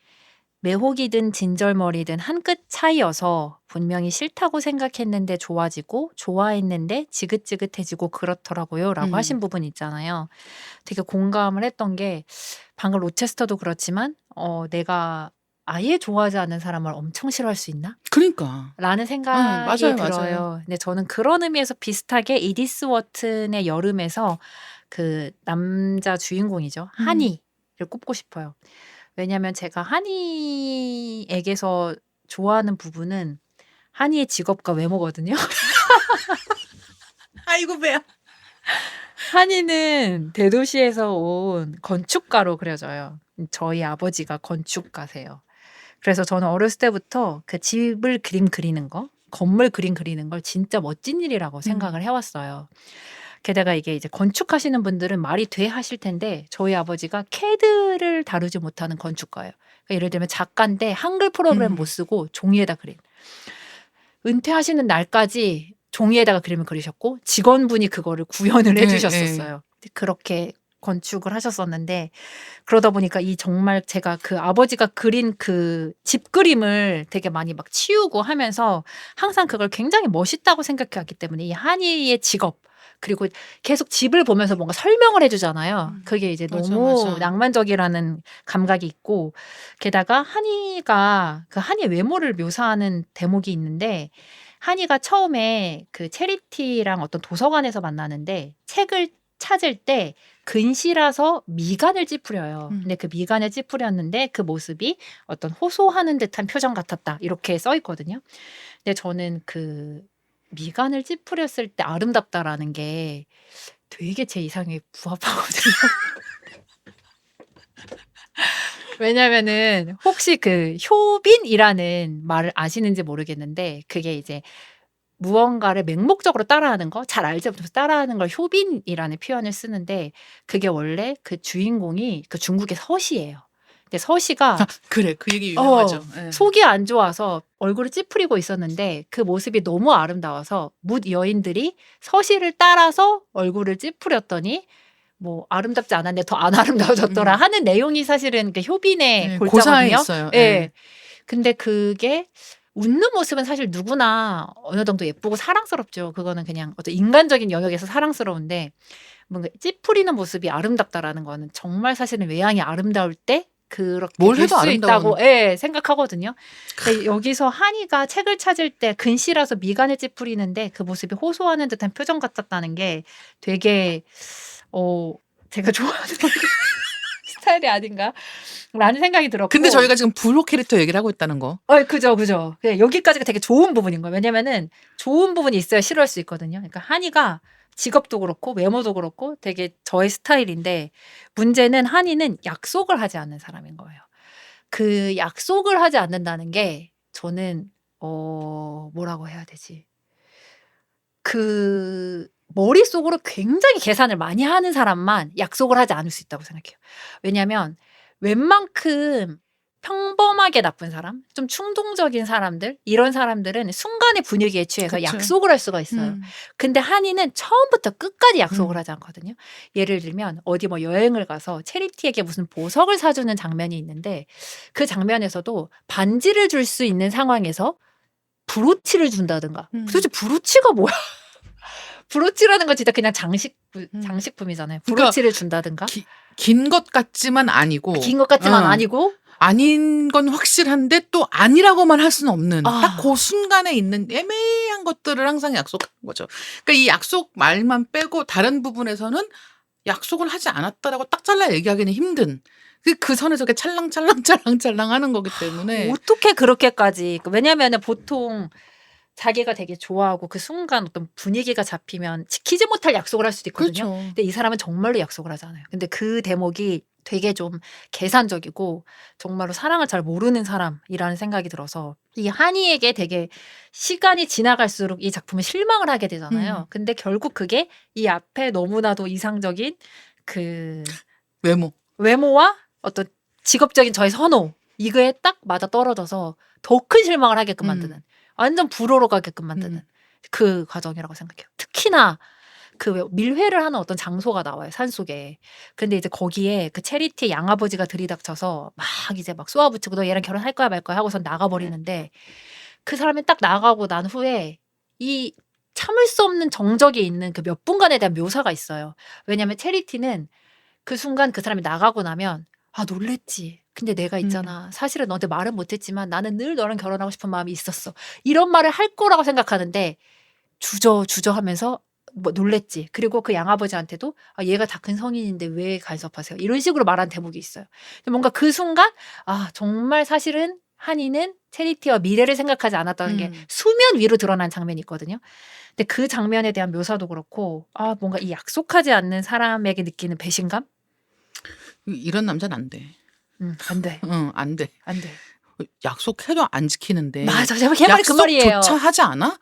매혹이든 진절머리든 한 끗 차이여서 분명히 싫다고 생각했는데 좋아지고 좋아했는데 지긋지긋해지고 그렇더라고요 라고 하신 부분 있잖아요. 되게 공감을 했던 게 방금 로체스터도 그렇지만 내가 아예 좋아하지 않는 사람을 엄청 싫어할 수 있나? 그러니까. 라는 생각이 맞아요, 들어요. 맞아요. 근데 저는 그런 의미에서 비슷하게 이디스 워튼의 여름에서 그 남자 주인공이죠. 하니를 꼽고 싶어요. 왜냐면 제가 하니에게서 좋아하는 부분은 하니의 직업과 외모거든요. 아이고 배야. 하니는 대도시에서 온 건축가로 그려져요. 저희 아버지가 건축가세요. 그래서 저는 어렸을 때부터 그 집을 그리는 거, 건물 그리는 걸 진짜 멋진 일이라고 생각을 해왔어요. 게다가 이게 이제 건축하시는 분들은 말이 돼 하실 텐데 저희 아버지가 CAD를 다루지 못하는 건축가예요. 그러니까 예를 들면 작가인데 한글 프로그램 못 쓰고 종이에다 그림. 은퇴하시는 날까지 종이에다가 그림을 그리셨고 직원분이 그거를 구현을 해 네, 네. 주셨었어요. 그렇게 건축을 하셨었는데 그러다 보니까 이 정말 제가 그 아버지가 그린 그 집 그림을 되게 많이 막 치우고 하면서 항상 그걸 굉장히 멋있다고 생각해 왔기 때문에 이 한이의 직업 그리고 계속 집을 보면서 뭔가 설명을 해 주잖아요. 그게 이제 맞아, 너무 맞아. 낭만적이라는 감각이 있고 게다가 한이가 그 한이의 외모를 묘사하는 대목이 있는데 한이가 처음에 그 체리티랑 어떤 도서관에서 만나는데 책을 찾을 때 근시라서 미간을 찌푸려요. 근데 그 미간을 찌푸렸는데 그 모습이 어떤 호소하는 듯한 표정 같았다. 이렇게 써 있거든요. 근데 저는 그 미간을 찌푸렸을 때 아름답다라는 게 되게 제 이상에 부합하거든요. 왜냐면은 혹시 그 효빈이라는 말을 아시는지 모르겠는데 그게 이제 무언가를 맹목적으로 따라하는 거 잘 알지 못해서 따라하는 걸 효빈이라는 표현을 쓰는데 그게 원래 그 주인공이 그 중국의 서씨예요. 근데 서씨가 그래, 그 얘기 유명하죠. 예. 속이 안 좋아서 얼굴을 찌푸리고 있었는데 그 모습이 너무 아름다워서 뭇 여인들이 서씨를 따라서 얼굴을 찌푸렸더니 뭐 아름답지 않았는데 더 안 아름다워졌더라 하는 내용이 사실은 그 효빈의 네, 고사에 골자거든요. 있어요. 예. 예. 근데 그게 웃는 모습은 사실 누구나 어느 정도 예쁘고 사랑스럽죠. 그거는 그냥 어떤 인간적인 영역에서 사랑스러운데 뭔가 찌푸리는 모습이 아름답다라는 거는 정말 사실은 외양이 아름다울 때 그렇게 뭘 될 해도 수 있다고 아름다운. 예, 생각하거든요. 근데 여기서 한이가 책을 찾을 때 근시라서 미간을 찌푸리는데 그 모습이 호소하는 듯한 표정 같았다는 게 되게 제가 좋아하는 스타일이 아닌가라는 생각이 들었고. 근데 저희가 지금 불호 캐릭터 얘기를 하고 있다는 거. 그죠, 그죠. 여기까지가 되게 좋은 부분인 거예요. 왜냐면은 좋은 부분이 있어야 싫어할 수 있거든요. 그러니까 한이가 직업도 그렇고 외모도 그렇고 되게 저의 스타일인데 문제는 한이는 약속을 하지 않는 사람인 거예요. 그 약속을 하지 않는다는 게 저는 뭐라고 해야 되지? 그 머릿속으로 굉장히 계산을 많이 하는 사람만 약속을 하지 않을 수 있다고 생각해요. 왜냐면 웬만큼 평범하게 나쁜 사람, 좀 충동적인 사람들 이런 사람들은 순간의 분위기에 취해서 그쵸. 약속을 할 수가 있어요. 근데 한이는 처음부터 끝까지 약속을 하지 않거든요. 예를 들면 어디 뭐 여행을 가서 체리티에게 무슨 보석을 사주는 장면이 있는데 그 장면에서도 반지를 줄 수 있는 상황에서 브로치를 준다든가. 도대체 브로치가 뭐야? 브로치라는 건 진짜 그냥 장식품이잖아요. 그러니까 브로치를 준다든가. 긴 것 같지만 아니고. 긴 것 같지만 아니고. 아닌 건 확실한데 또 아니라고만 할 수는 없는 딱 아. 그 순간에 있는 애매한 것들을 항상 약속하는 거죠. 그러니까 이 약속 말만 빼고 다른 부분에서는 약속을 하지 않았다라고 딱 잘라 얘기하기는 힘든 그 선에서 이렇게 찰랑찰랑 하는 거기 때문에. 어떻게 그렇게까지. 왜냐면은 보통 자기가 되게 좋아하고 그 순간 어떤 분위기가 잡히면 지키지 못할 약속을 할 수도 있거든요. 그렇죠. 근데 이 사람은 정말로 약속을 하지 않아요. 근데 그 대목이 되게 좀 계산적이고 정말로 사랑을 잘 모르는 사람이라는 생각이 들어서 이 한이에게 되게 시간이 지나갈수록 이 작품은 실망을 하게 되잖아요. 근데 결국 그게 이 앞에 너무나도 이상적인 그 외모와 어떤 직업적인 저의 선호 이거에 딱 맞아 떨어져서 더 큰 실망을 하게끔 만드는 완전 불호로 가게끔 만드는 그 과정이라고 생각해요. 특히나 그 밀회를 하는 어떤 장소가 나와요, 산속에. 근데 이제 거기에 그 체리티 양아버지가 들이닥쳐서 막 이제 막 쏘아붙이고 너 얘랑 결혼할 거야 말 거야 하고선 나가버리는데 그 사람이 딱 나가고 난 후에 이 참을 수 없는 정적이 있는 그 몇 분간에 대한 묘사가 있어요. 왜냐면 체리티는 그 순간 그 사람이 나가고 나면 놀랬지. 근데 내가 있잖아. 사실은 너한테 말은 못했지만 나는 늘 너랑 결혼하고 싶은 마음이 있었어. 이런 말을 할 거라고 생각하는데 주저하면서 뭐 놀랬지. 그리고 그 양아버지한테도 얘가 다 큰 성인인데 왜 간섭하세요? 이런 식으로 말한 대목이 있어요. 뭔가 그 순간 정말 사실은 한이는 체리티와 미래를 생각하지 않았다는 게 수면 위로 드러난 장면이 있거든요. 근데 그 장면에 대한 묘사도 그렇고 뭔가 이 약속하지 않는 사람에게 느끼는 배신감? 이런 남자는 안 돼. 안 돼. 안 돼. 안 돼. 약속해도 안 지키는데. 맞아. 제 말이 그 말이에요. 약속조차 하지 않아?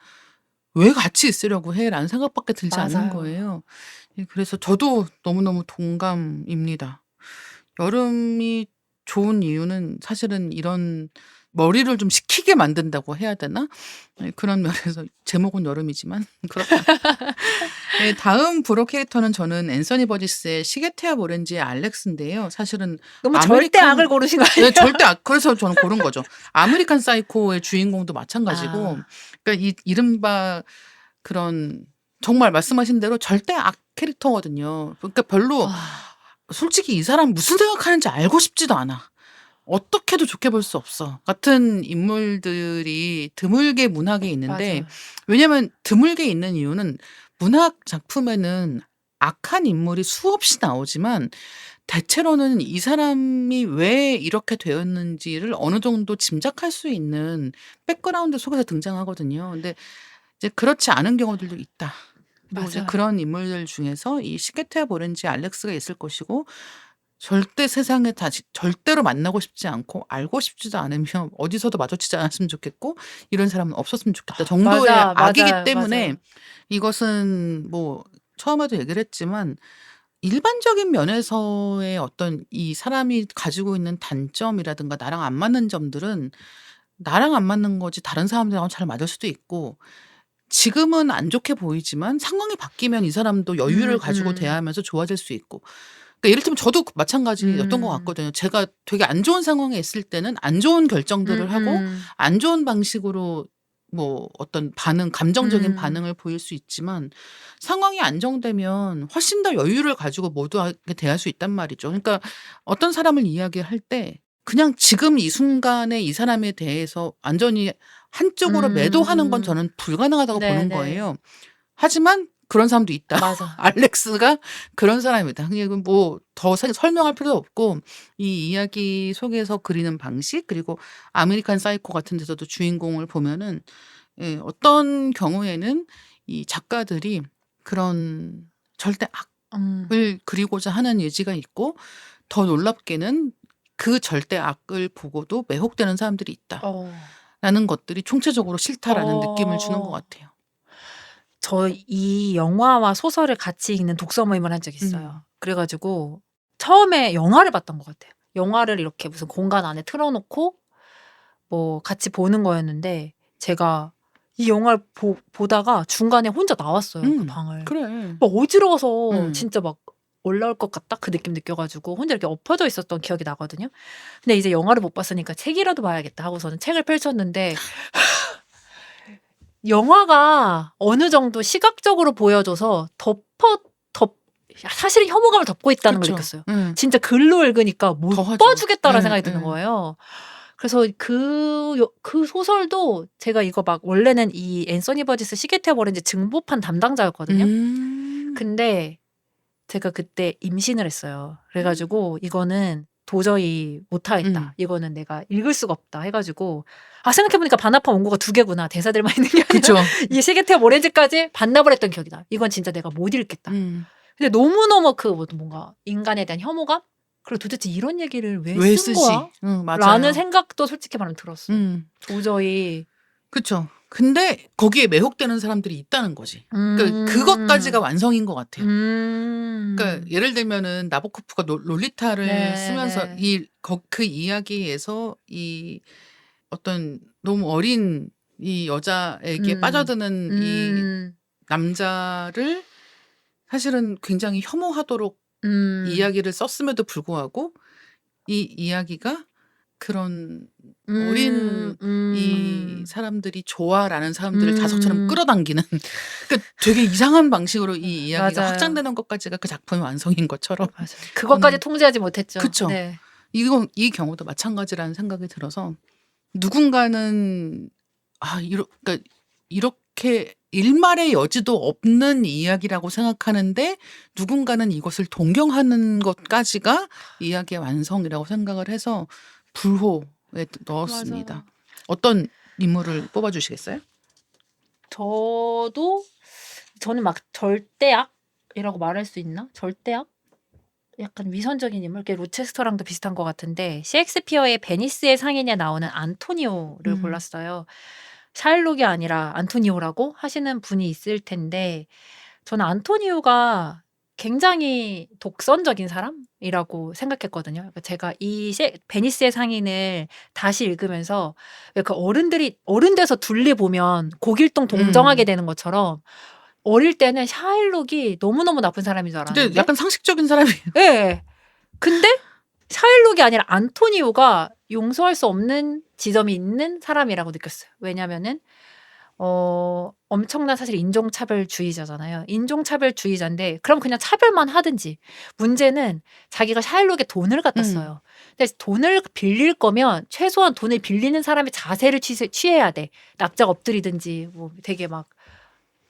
왜 같이 있으려고 해? 라는 생각밖에 들지 않는 맞아요. 거예요. 그래서 저도 너무너무 동감입니다. 여름이 좋은 이유는 사실은 이런 머리를 좀 식히게 만든다고 해야 되나? 네, 그런 면에서 제목은 여름이지만 그렇다. 네, 다음 브로 캐릭터는 저는 앤서니 버지스의 시계태와 오렌지의 알렉스인데요. 사실은 너무 절대 악을 아메리칸 고르신 거 네, 아니에요? 절대 그래서 저는 고른 거죠. 아메리칸 사이코의 주인공도 마찬가지고 아, 그러니까 이 이른바 그런 정말 말씀하신 대로 절대 악 캐릭터거든요. 그러니까 별로 와, 솔직히 이 사람 무슨 생각하는지 알고 싶지도 않아. 어떻게도 좋게 볼 수 없어. 같은 인물들이 드물게 문학에 있는데 맞아요. 왜냐면 드물게 있는 이유는 문학 작품에는 악한 인물이 수없이 나오지만 대체로는 이 사람이 왜 이렇게 되었는지를 어느 정도 짐작할 수 있는 백그라운드 속에서 등장하거든요. 근데 이제 그렇지 않은 경우들도 있다. 그리고 이제 맞아요. 그런 인물들 중에서 이 시계태와 오렌지 알렉스가 있을 것이고 절대 세상에 절대로 만나고 싶지 않고 알고 싶지도 않으며 어디서도 마주치지 않았으면 좋겠고 이런 사람은 없었으면 좋겠다 정도의 맞아, 악이기 맞아요, 때문에 맞아요. 이것은 뭐 처음에도 얘기를 했지만 일반적인 면에서의 어떤 이 사람이 가지고 있는 단점이라든가 나랑 안 맞는 점들은 나랑 안 맞는 거지 다른 사람들하고는 잘 맞을 수도 있고 지금은 안 좋게 보이지만 상황이 바뀌면 이 사람도 여유를 음, 가지고 음, 대하면서 좋아질 수 있고 그러니까 예를 들면 저도 마찬가지였던 것 음, 같거든요. 제가 되게 안 좋은 상황에 있을 때는 안 좋은 결정들을 하고 음, 안 좋은 방식으로 뭐 어떤 감정적인 음, 반응을 보일 수 있지만 상황이 안정되면 훨씬 더 여유를 가지고 모두하게 대할 수 있단 말이죠. 그러니까 어떤 사람을 이야기할 때 그냥 지금 이 순간에 이 사람에 대해서 완전히 한쪽으로 매도하는 건 음, 저는 불가능하다고 보는 네네. 거예요. 하지만 그런 사람도 있다. 맞아. 알렉스가 그런 사람이다. 그냥 뭐 더 설명할 필요도 없고 이 이야기 속에서 그리는 방식 그리고 아메리칸 사이코 같은 데서도 주인공을 보면은 예, 어떤 경우에는 이 작가들이 그런 절대 음, 악을 그리고자 하는 의지가 있고 더 놀랍게는 그 절대 악을 보고도 매혹되는 사람들이 어, 있다라는 것들이 총체적으로 싫다라는 느낌을 주는 것 어, 같아요. 저 이 영화와 소설을 같이 읽는 독서 모임을 한 적이 있어요. 음. 그래가지고 처음에 영화를 봤던 것 같아요. 영화를 이렇게 무슨 공간 안에 틀어놓고 뭐 같이 보는 거였는데 제가 이 영화를 보다가 중간에 혼자 나왔어요, 그 방을. 그래. 막 어지러워서 음. 진짜 막 올라올 것 같다? 그 느낌 느껴가지고 혼자 이렇게 엎어져 있었던 기억이 나거든요. 근데 이제 영화를 못 봤으니까 책이라도 봐야겠다 하고서는 책을 펼쳤는데 영화가 어느 정도 시각적으로 보여줘서 사실은 혐오감을 덮고 있다는 걸 그쵸. 느꼈어요. 예. 진짜 글로 읽으니까 못 더하죠. 봐주겠다라는 예 생각이 드는 예. 거예요. 그래서 그 소설도 제가 이거 막 원래는 이 앤서니 버지스 시계태와 오렌지 증보판 담당자였거든요. 음. 근데 제가 그때 임신을 했어요. 그래가지고 이거는 도저히 못하겠다. 이거는 내가 읽을 수가 없다 해가지고 생각해보니까 반합한 원고가 2개구나. 대사들만 있는 게 아니라 그쵸. 이 시계태와 오렌지까지 반납을 했던 기억이 나. 이건 진짜 내가 못 읽겠다. 근데 너무너무 뭔가 인간에 대한 혐오감? 그리고 도대체 이런 얘기를 왜 왜 쓴 거야? 쓰지? 라는 맞아요. 생각도 솔직히 말하면 들었어요. 도저히. 그쵸. 근데 거기에 매혹되는 사람들이 있다는 거지. 그러니까 그것까지가 완성인 것 같아요. 그러니까 예를 들면은 나보코프가 롤리타를 쓰면서 네네. 그 이야기에서 이 어떤 너무 어린 이 여자에게 음, 빠져드는 이 음, 남자를 사실은 굉장히 혐오하도록 음, 이야기를 썼음에도 불구하고 이 이야기가 그런 음, 어린 이 음, 사람들이 좋아라는 사람들을 자석처럼 음. 끌어당기는 그러니까 되게 이상한 방식으로 이 이야기가 맞아요. 확장되는 것까지가 그 작품의 완성인 것처럼 맞아요. 그것까지 저는 통제하지 못했죠. 그쵸. 네. 이 경우도 마찬가지라는 생각이 들어서 누군가는 그러니까 이렇게 일말의 여지도 없는 이야기라고 생각하는데 누군가는 이것을 동경하는 것까지가 이야기의 완성이라고 생각을 해서 불호에 넣었습니다. 맞아. 어떤 인물을 뽑아 주시겠어요? 저는 막 절대악이라고 말할 수 있나? 절대악? 약간 위선적인 인물? 로체스터랑도 비슷한 것 같은데 셰익스피어의 베니스의 상인에 나오는 안토니오를 음. 골랐어요. 샤일록이 아니라 안토니오라고 하시는 분이 있을 텐데 저는 안토니오가 굉장히 독선적인 사람이라고 생각했거든요. 그러니까 제가 이 베니스의 상인을 다시 읽으면서 왜 그 어른들이 어른 돼서 둘리 보면 고길동 동정하게 되는 것처럼 어릴 때는 샤일록이 너무너무 나쁜 사람인 줄 근데 알았는데 약간 상식적인 사람이에요. 예. 근데 샤일록이 아니라 안토니오가 용서할 수 없는 지점이 있는 사람이라고 느꼈어요. 왜냐면은 엄청난 사실 인종차별주의자잖아요. 인종차별주의자인데 그럼 그냥 차별만 하든지. 문제는 자기가 샤일록에 돈을 갖다 써요. 근데 돈을 빌릴 거면 최소한 돈을 빌리는 사람의 자세를 취해야 돼. 납작 엎드리든지 뭐 되게 막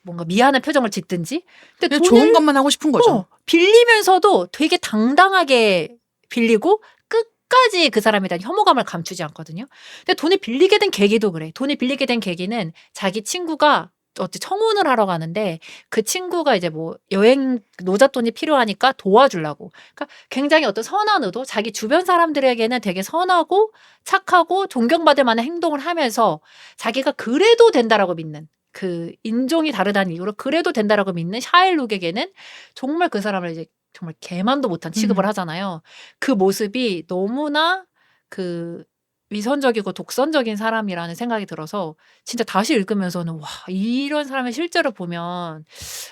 뭔가 미안한 표정을 짓든지. 근데 그냥 좋은 것만 하고 싶은 거죠. 빌리면서도 되게 당당하게 빌리고 끝까지 그 사람에 대한 혐오감을 감추지 않거든요. 근데 돈을 빌리게 된 계기도 그래. 돈을 빌리게 된 계기는 자기 친구가 어찌 청혼을 하러 가는데 그 친구가 이제 뭐 여행 노잣돈이 필요하니까 도와주려고. 그러니까 굉장히 어떤 선한 의도, 자기 주변 사람들에게는 되게 선하고 착하고 존경받을 만한 행동을 하면서 자기가 그래도 된다라고 믿는 그 인종이 다르다는 이유로 그래도 된다라고 믿는 샤일록에게는 정말 그 사람을 이제 정말 개만도 못한 취급을 하잖아요. 그 모습이 너무나 그 위선적이고 독선적인 사람이라는 생각이 들어서 진짜 다시 읽으면서는 '와 이런 사람을 실제로 보면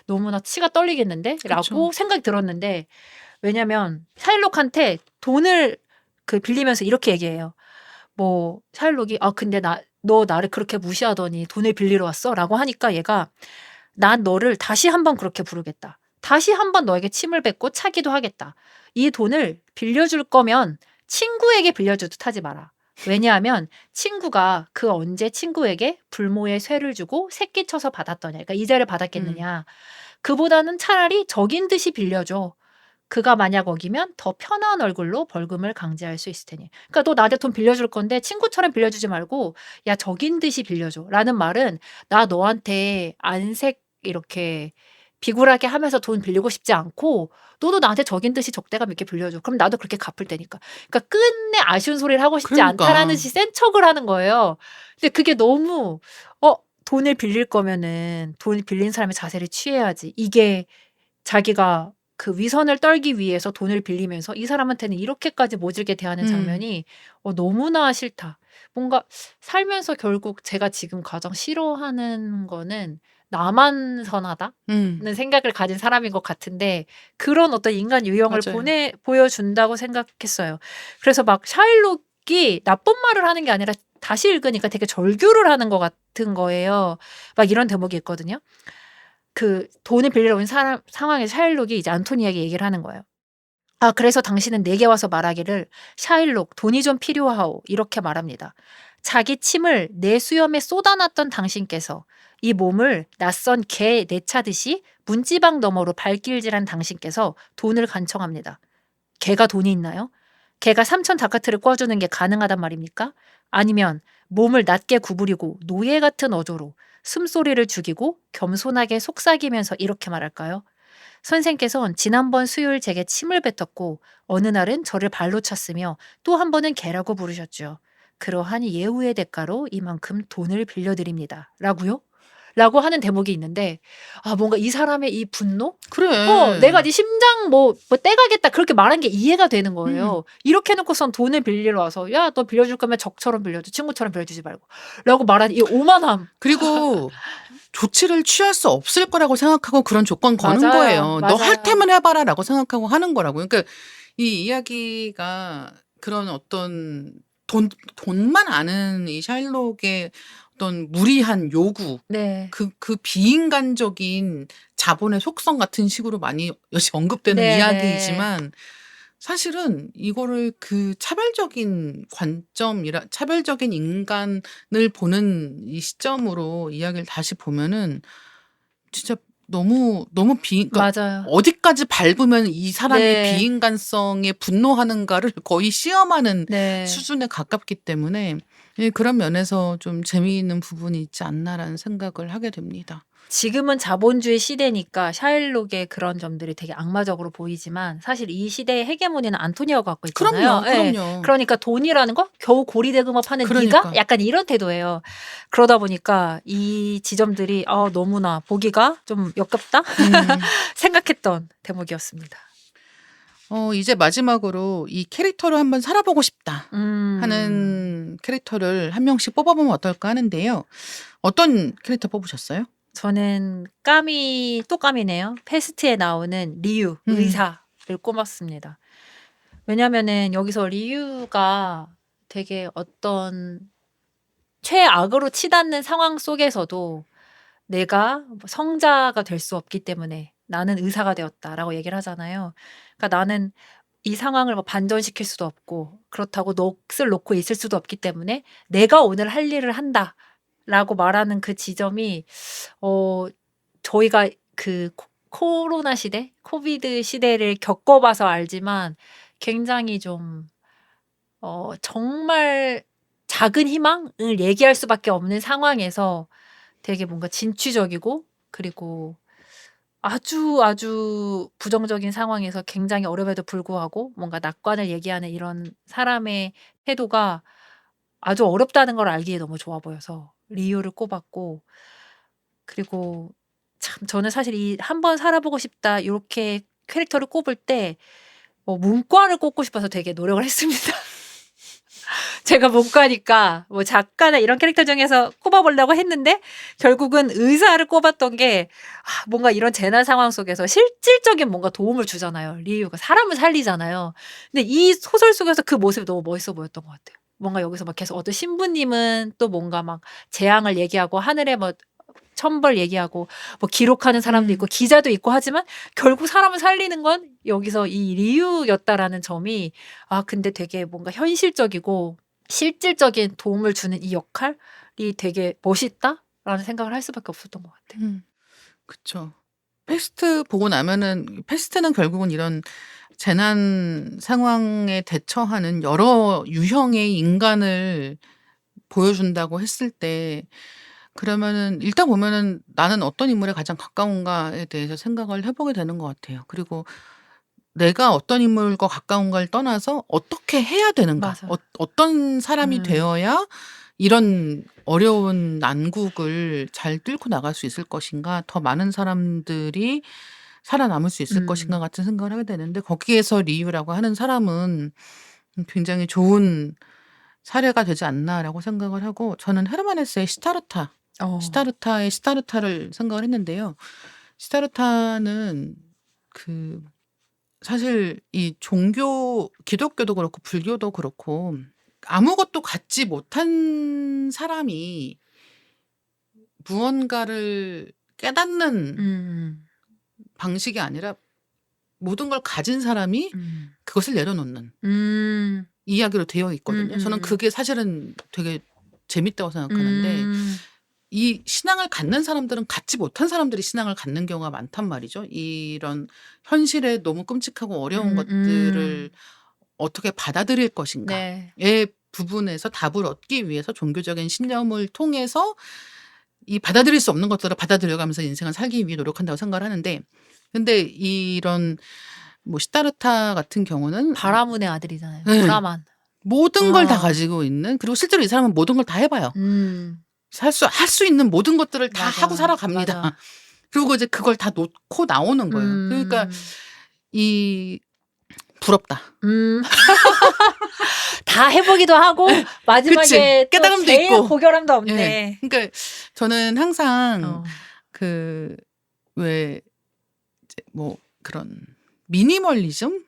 너무나 치가 떨리겠는데?' 라고 그쵸. 생각이 들었는데 왜냐면 샤일록한테 돈을 빌리면서 이렇게 얘기해요. 뭐 샤일록이 "아 근데 너 나를 그렇게 무시하더니 돈을 빌리러 왔어?" 라고 하니까 얘가 "난 너를 다시 한번 그렇게 부르겠다. 다시 한번 너에게 침을 뱉고 차기도 하겠다. 이 돈을 빌려줄 거면 친구에게 빌려주듯 하지 마라. 왜냐하면 친구가 그 언제 친구에게 불모의 쇠를 주고 새끼 쳐서 받았더냐. 그러니까 이자를 받았겠느냐. 그보다는 차라리 적인 듯이 빌려줘. 그가 만약 어기면 더 편한 얼굴로 벌금을 강제할 수 있을 테니. 그러니까 너 나한테 돈 빌려줄 건데 친구처럼 빌려주지 말고 야 적인 듯이 빌려줘. 라는 말은 나 너한테 안색 이렇게 비굴하게 하면서 돈 빌리고 싶지 않고 너도 나한테 적인 듯이 적대감 있게 빌려줘. 그럼 나도 그렇게 갚을 테니까. 그러니까 끝내 아쉬운 소리를 하고 싶지 않다라는 그러니까. 듯이 센 척을 하는 거예요. 근데 그게 너무 돈을 빌릴 거면은 돈을 빌린 사람의 자세를 취해야지. 이게 자기가 그 위선을 떨기 위해서 돈을 빌리면서 이 사람한테는 이렇게까지 모질게 대하는 장면이 너무나 싫다. 뭔가 살면서 결국 제가 지금 가장 싫어하는 거는 '나만 선하다.'는 생각을 가진 사람인 것 같은데 그런 어떤 인간 유형을 맞아요. 보여준다고 생각했어요. 그래서 막 샤일록이 나쁜 말을 하는 게 아니라 다시 읽으니까 되게 절규를 하는 것 같은 거예요. 막 이런 대목이 있거든요. 그 돈을 빌리러 온 상황에서 샤일록이 이제 안토니에게 얘기를 하는 거예요. "아 그래서 당신은 내게 와서 말하기를 '샤일록 돈이 좀 필요하오.' 이렇게 말합니다. 자기 침을 내 수염에 쏟아놨던 당신께서 이 몸을 낯선 개 내차듯이 문지방 너머로 발길질한 당신께서 돈을 간청합니다. 개가 돈이 있나요? 개가 3천 다카트를 꿔주는 게 가능하단 말입니까? 아니면 몸을 낮게 구부리고 노예 같은 어조로 숨소리를 죽이고 겸손하게 속삭이면서 이렇게 말할까요? 선생께선 지난번 수요일 제게 침을 뱉었고 어느 날은 저를 발로 찼으며 또 한 번은 개라고 부르셨죠. 그러한 예우의 대가로 이만큼 돈을 빌려드립니다. 라고요? 라고 하는 대목이 있는데 뭔가 이 사람의 이 분노? 그래. 내가 네 심장 뭐 떼가겠다 그렇게 말한 게 이해가 되는 거예요. 이렇게 해놓고선 돈을 빌리러 와서 야 너 빌려줄 거면 적처럼 빌려줘. 친구처럼 빌려주지 말고. 라고 말한 이 오만함. 그리고 조치를 취할 수 없을 거라고 생각하고 그런 조건 거는 맞아요. 거예요. "너 할 맞아요. 테면 해 봐라."라고 생각하고 하는 거라고요. 그러니까 이 이야기가 그런 어떤 돈만 아는 이 샤일록의 어떤 무리한 요구, 네. 그 비인간적인 자본의 속성 같은 식으로 많이 여지 언급되는 네네. 이야기이지만 사실은 이거를 그 차별적인 차별적인 인간을 보는 이 시점으로 이야기를 다시 보면은 진짜 너무 그러니까 맞아요. 어디까지 밟으면 이 사람이 네. 비인간성에 분노하는가를 거의 시험하는 네. 수준에 가깝기 때문에 그런 면에서 좀 재미있는 부분이 있지 않나라는 생각을 하게 됩니다. 지금은 자본주의 시대니까 샤일록의 그런 점들이 되게 악마적으로 보이지만 사실 이 시대의 헤게모니는 안토니아가 갖고 있잖아요. 예. 그럼요. 그러니까 돈이라는 거 겨우 고리대금업 하는 네가 그러니까. 약간 이런 태도예요. 그러다 보니까 이 지점들이 너무나 보기가 좀 역겹다 생각했던 대목이었습니다. 이제 마지막으로 이 캐릭터를 한번 살아보고 싶다 음. 하는 캐릭터를 한 명씩 뽑아보면 어떨까 하는데요. 어떤 캐릭터 뽑으셨어요? 저는 또 까미네요. 패스트에 나오는 리유 의사를 꼽았습니다. 왜냐면은 여기서 리유가 되게 어떤 최악으로 치닫는 상황 속에서도 내가 성자가 될 수 없기 때문에 나는 의사가 되었다라고 얘기를 하잖아요. 그러니까 나는 이 상황을 반전시킬 수도 없고 그렇다고 넋을 놓고 있을 수도 없기 때문에 내가 오늘 할 일을 한다라고 말하는 그 지점이 저희가 그 코로나 시대, 코비드 시대를 겪어봐서 알지만 굉장히 좀 정말 작은 희망을 얘기할 수밖에 없는 상황에서 되게 뭔가 진취적이고 그리고 아주 부정적인 상황에서 굉장히 어려움에도 불구하고 뭔가 낙관을 얘기하는 이런 사람의 태도가 아주 어렵다는 걸 알기에 너무 좋아 보여서 리유를 꼽았고 그리고 참 저는 사실 이 '한번 살아보고 싶다.' 요렇게 캐릭터를 꼽을 때 문과를 꼽고 싶어서 되게 노력을 했습니다. 제가 문과니까 작가나 이런 캐릭터 중에서 꼽아보려고 했는데 결국은 의사를 꼽았던 게 뭔가 이런 재난 상황 속에서 실질적인 뭔가 도움을 주잖아요. 리유가 사람을 살리잖아요. 근데 이 소설 속에서 그 모습이 너무 멋있어 보였던 것 같아요. 뭔가 여기서 막 계속 어떤 신부님은 또 뭔가 막 재앙을 얘기하고 하늘에 천벌 얘기하고 기록하는 사람도 있고 기자도 있고 하지만 결국 사람을 살리는 건 여기서 이 리유였다라는 점이 근데 되게 뭔가 현실적이고 실질적인 도움을 주는 이 역할이 되게 멋있다라는 생각을 할 수밖에 없었던 것 같아요. 그쵸. 패스트 보고 나면은 패스트는 결국은 이런 재난 상황에 대처하는 여러 유형의 인간을 보여준다고 했을 때 그러면은 읽다 보면은 '나는 어떤 인물에 가장 가까운가.'에 대해서 생각을 해 보게 되는 것 같아요. 그리고 내가 어떤 인물과 가까운가를 떠나서 '어떻게 해야 되는가? 맞아요. 어떤 사람이 음. 되어야 이런 어려운 난국을 잘 뚫고 나갈 수 있을 것인가? 더 많은 사람들이 살아남을 수 있을 것인가?' 같은 생각을 하게 되는데 거기에서 리유라고 하는 사람은 굉장히 좋은 사례가 되지 않나라고 생각을 하고 저는 헤르만 헤세의 시타르타의 시타르타를 생각을 했는데요. 시타르타는 사실 이 종교 기독교도 그렇고 불교도 그렇고 아무것도 갖지 못한 사람이 무언가를 깨닫는 음. 방식이 아니라 모든 걸 가진 사람이 그것을 내려놓는 음. 이야기로 되어 있거든요. 저는 그게 사실은 되게 재밌다고 생각하는데 이 신앙을 갖는 사람들은 갖지 못한 사람들이 신앙을 갖는 경우가 많단 말이죠. 이런 현실에 너무 끔찍하고 어려운 것들을 어떻게 받아들일 것인가의 네. 부분에서 답을 얻기 위해서 종교적인 신념을 통해서 이 받아들일 수 없는 것들을 받아들여가면서 인생을 살기 위해 노력한다고 생각을 하는데 근데 이런 시타르타 같은 경우는 바라문의 아들이잖아요. 네. 브라만. 모든 걸 다 가지고 있는 그리고 실제로 이 사람은 모든 걸 다 해 봐요. 할 수 있는 모든 것들을 다 하고 살아갑니다. 맞아. 그리고 이제 그걸 다 놓고 나오는 거예요. 그러니까 부럽다. 다 해보기도 하고 마지막에 또 깨달음도 제일 있고. 고결함도 없네. 그러니까 저는 항상 왜 이제 그런 미니멀리즘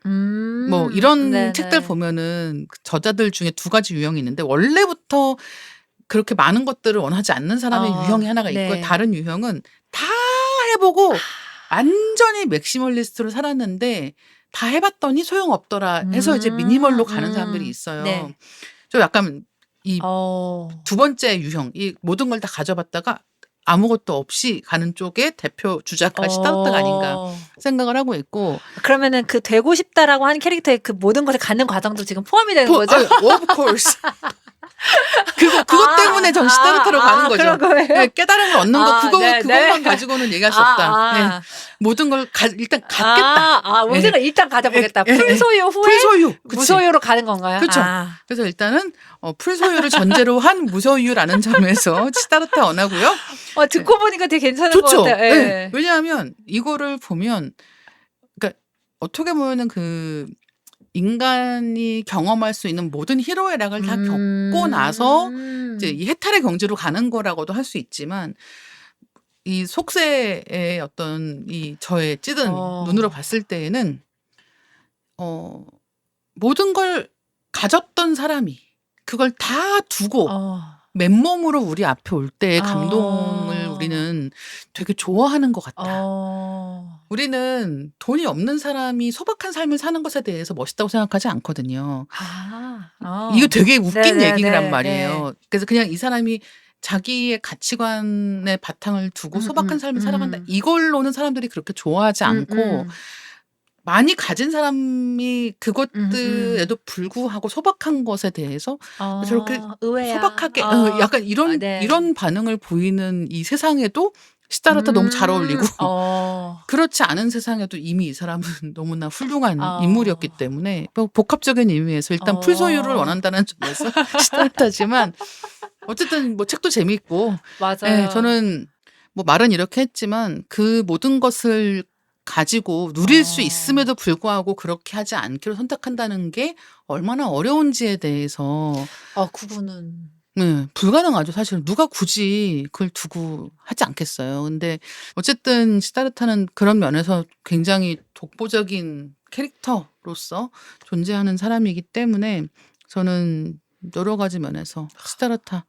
이런 네네. 책들 보면은 그 저자들 중에 두 가지 유형이 있는데 원래부터 그렇게 많은 것들을 원하지 않는 사람의 유형이 하나가 있고 네. 다른 유형은 다 해보고 완전히 맥시멀리스트로 살았는데 다 해봤더니 소용없더라 해서 이제 미니멀로 가는 사람들이 있어요. 네. 저 약간 이 어. 두 번째 유형, 이 모든 걸 다 가져봤다가 아무것도 없이 가는 쪽의 대표 주자가 시타르타가 아닌가 생각을 하고 있고. 그러면은 그 되고 싶다라고 하는 캐릭터의 그 모든 것을 갖는 과정도 지금 포함이 되는 거죠? Of course. 그것 때문에 전 시다르타로 가는 거죠. 그런 거예요? 네, 깨달음을 얻는 거 그것만 가지고는 얘기할 수 없다. 네, 모든 걸 일단 갖겠다. 모든 걸 일단 가져보겠다. 예, 예, 풀소유 후에 풀소유. 그치. 무소유로 가는 건가요? 그렇죠. 그래서 일단은 풀소유를 전제로 한 무소유라는 점에서 시다르타 언하고요. 듣고 보니까 되게 괜찮은 좋죠. 것 같아요. 예. 네. 왜냐하면 이거를 보면 그러니까 어떻게 보면은 그 인간이 경험할 수 있는 모든 희로애락을 다 겪고 나서 이제 이 해탈의 경지로 가는 거라고도 할 수 있지만 이 속세의 어떤 이 저의 찌든 눈으로 봤을 때에는 모든 걸 가졌던 사람이 그걸 다 두고 맨몸으로 우리 앞에 올 때의 감동을 우리는 되게 좋아하는 것 같다. 우리는 돈이 없는 사람이 소박한 삶을 사는 것에 대해서 멋있다고 생각하지 않거든요. 이거 되게 웃긴 얘기란 말이에요. 그래서 그냥 이 사람이 자기의 가치관의 바탕을 두고 소박한 삶을 살아간다. 이걸로는 사람들이 그렇게 좋아하지 않고 많이 가진 사람이 그것들에도 불구하고 소박한 것에 대해서 저렇게 의외야. 소박하게 약간 이런 반응을 보이는 이 세상에도 시다르타 너무 잘 어울리고 그렇지 않은 세상에도 이미 이 사람은 너무나 훌륭한 인물이었기 때문에 복합적인 의미에서 일단 풀소유를 원한다는 점에서 시다르타지만 어쨌든 뭐 책도 재미있고 맞아요. 네, 저는 뭐 말은 이렇게 했지만 그 모든 것을 가지고 누릴 수 있음에도 불구하고 그렇게 하지 않기로 선택한다는 게 얼마나 어려운지에 대해서 그거는 네, 불가능하죠. 사실 누가 굳이 그걸 두고 하지 않겠어요. 근데 어쨌든 시다르타는 그런 면에서 굉장히 독보적인 캐릭터로서 존재하는 사람이기 때문에 저는 여러 가지 면에서 시다르타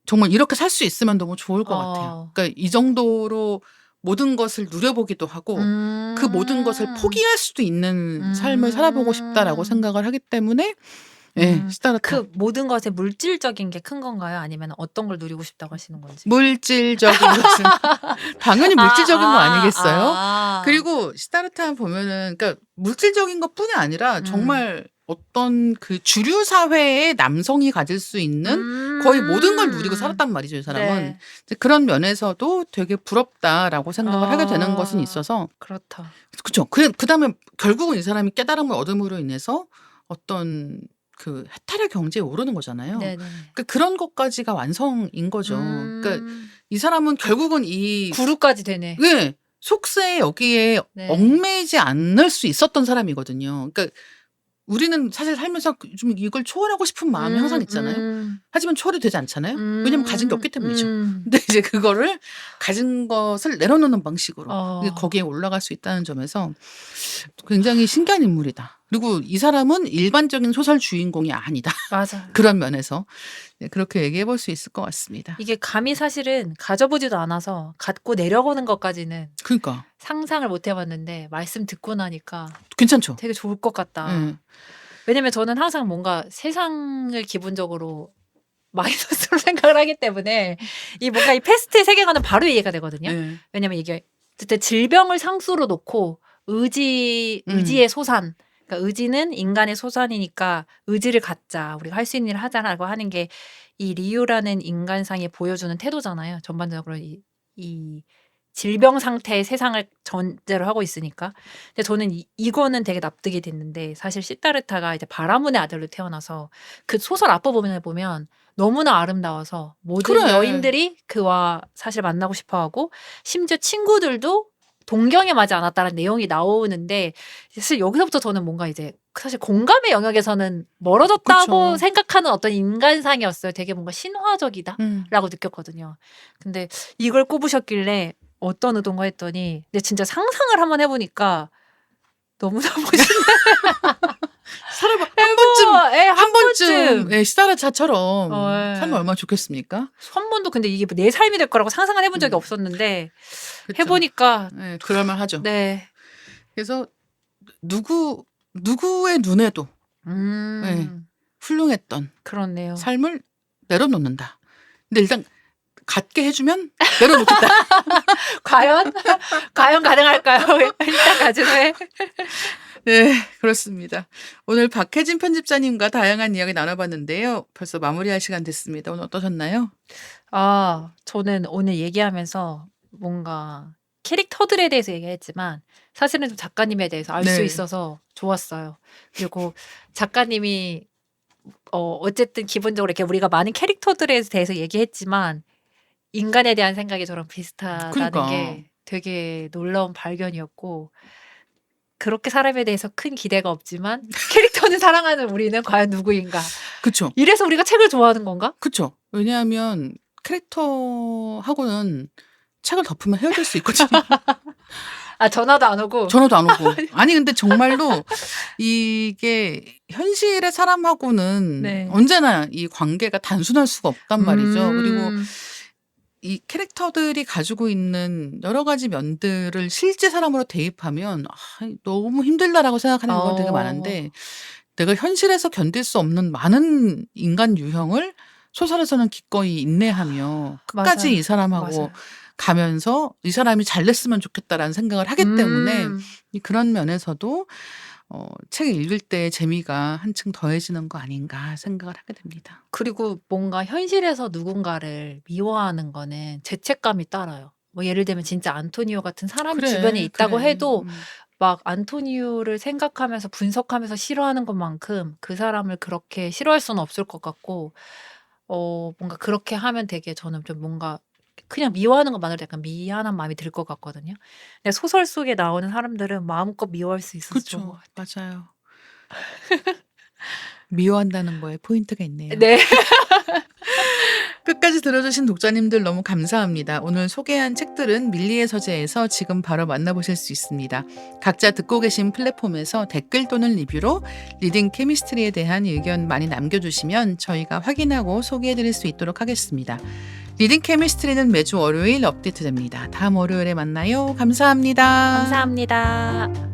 정말 이렇게 살 수 있으면 너무 좋을 것 같아요. 그러니까 이 정도로 모든 것을 누려보기도 하고 그 모든 것을 포기할 수도 있는 삶을 살아보고 싶다라고 생각을 하기 때문에 네, 시다르타. 그 모든 것에 물질적인 게 큰 건가요? 아니면 어떤 걸 누리고 싶다고 하시는 건지? 물질적인 것은 당연히 물질적인 거 아니겠어요? 그리고 시다르타 보면은 그러니까 물질적인 것뿐이 아니라 정말 어떤 그 주류 사회의 남성이 가질 수 있는 거의 모든 걸 누리고 살았단 말이죠, 이 사람은. 네. 그런 면에서도 되게 부럽다라고 생각을 하게 되는 것은 있어서. 그렇다. 그렇죠. 그다음에 결국은 이 사람이 깨달음을 얻음으로 인해서 어떤 그 해탈의 경지에 오르는 거잖아요. 그러니까 그런 것까지가 완성인 거죠. 그러니까 이 사람은 결국은 이 구루까지 되네. 네, 속세에 여기에 얽매이지 않을 수 있었던 사람이거든요. 그러니까 우리는 사실 살면서 좀 이걸 초월하고 싶은 마음이 항상 있잖아요. 하지만 초월이 되지 않잖아요. 왜냐면 가진 게 없기 때문이죠. 근데 이제 그거를 가진 것을 내려놓는 방식으로 거기에 올라갈 수 있다는 점에서 굉장히 신기한 인물이다. 그리고 이 사람은 일반적인 소설 주인공이 아니다. 맞아. 그런 면에서 그렇게 얘기해 볼 수 있을 것 같습니다. 이게 감히 사실은 가져보지도 않아서 갖고 내려보는 것까지는 그러니까 상상을 못 해봤는데 말씀 듣고 나니까 괜찮죠. 되게 좋을 것 같다. 왜냐면 저는 항상 뭔가 세상을 기본적으로 마이너스로 생각을 하기 때문에 이 뭔가 이 패스트의 세계관은 바로 이해가 되거든요. 왜냐면 이게 어쨌든 질병을 상수로 놓고 의지의 소산. 그러니까 의지는 인간의 소산이니까 의지를 갖자. 우리가 할 수 있는 일을 하자라고 하는 게 이 리유라는 인간상이 보여주는 태도잖아요. 전반적으로 이 질병 상태의 세상을 전제로 하고 있으니까. 근데 저는 이거는 되게 납득이 됐는데 사실 시다르타가 이제 바라문의 아들로 태어나서 그 소설 앞부분을 보면 너무나 아름다워서 모든 여인들이 그와 사실 만나고 싶어하고 심지어 친구들도 동경에 맞지 않았다는 내용이 나오는데 사실 여기서부터 저는 뭔가 이제 사실 공감의 영역에서는 멀어졌다고 그쵸. 생각하는 어떤 인간상이었어요. 되게 뭔가 신화적이다라고 느꼈거든요. 근데 이걸 꼽으셨길래 어떤 의도인가 했더니 근데 진짜 상상을 한번 해보니까 너무나 멋있네. 사람 한 번쯤 시다르타처럼 살면 얼마나 좋겠습니까? 한 번도 근데 이게 내 삶이 될 거라고 상상을 해본 적이 없었는데 그쵸. 해보니까 그럴만하죠. 네. 그래서 누구의 눈에도 훌륭했던 그렇네요. 삶을 내려놓는다. 근데 일단 갖게 해주면 내려놓겠다. 과연 가능할까요? 일단 가진 후에 네, 그렇습니다. 오늘 박혜진 편집자님과 다양한 이야기 나눠봤는데요. 벌써 마무리할 시간 됐습니다. 오늘 어떠셨나요? 저는 오늘 얘기하면서 뭔가 캐릭터들에 대해서 얘기했지만 사실은 좀 작가님에 대해서 알 수 네. 있어서 좋았어요. 그리고 작가님이 어쨌든 기본적으로 이렇게 우리가 많은 캐릭터들에 대해서 얘기했지만 인간에 대한 생각이 저랑 비슷하다는 그러니까. 게 되게 놀라운 발견이었고 그렇게 사람에 대해서 큰 기대가 없지만 캐릭터는 사랑하는 우리는 과연 누구인가? 그쵸. 이래서 우리가 책을 좋아하는 건가? 그쵸. 왜냐하면 캐릭터하고는 책을 덮으면 헤어질 수 있거든요. 전화도 안 오고. 전화도 안 오고. 아니 근데 정말로 이게 현실의 사람하고는 네. 언제나 이 관계가 단순할 수가 없단 말이죠. 그리고 음. 이 캐릭터들이 가지고 있는 여러 가지 면들을 실제 사람으로 대입하면 너무 힘들다라고 생각하는 경우가 되게 많은데 내가 현실에서 견딜 수 없는 많은 인간 유형을 소설에서는 기꺼이 인내하며 끝까지 맞아요. 이 사람하고 맞아요. 가면서 이 사람이 잘 됐으면 좋겠다라는 생각을 하기 때문에 음. 그런 면에서도 책을 읽을 때 재미가 한층 더해지는 거 아닌가 생각을 하게 됩니다. 그리고 뭔가 현실에서 누군가를 미워하는 거는 죄책감이 따라요. 뭐 예를 들면 진짜 안토니오 같은 사람이 주변에 있다고 그래. 해도 막 안토니오를 생각하면서 분석하면서 싫어하는 것만큼 그 사람을 그렇게 싫어할 수는 없을 것 같고 뭔가 그렇게 하면 되게 저는 좀 뭔가 그냥 미워하는 것만으로도 약간 미안한 마음이 들 것 같거든요. 근데 소설 속에 나오는 사람들은 마음껏 미워할 수 있어서 좋은 것 그쵸. 같아요. 맞아요. 미워한다는 거에 포인트가 있네요. 네. 끝까지 들어주신 독자님들 너무 감사합니다. 오늘 소개한 책들은 밀리의 서재에서 지금 바로 만나보실 수 있습니다. 각자 듣고 계신 플랫폼에서 댓글 또는 리뷰로 리딩 케미스트리에 대한 의견 많이 남겨주시면 저희가 확인하고 소개해드릴 수 있도록 하겠습니다. 리딩 케미스트리는 매주 월요일 업데이트됩니다. 다음 월요일에 만나요. 감사합니다. 감사합니다.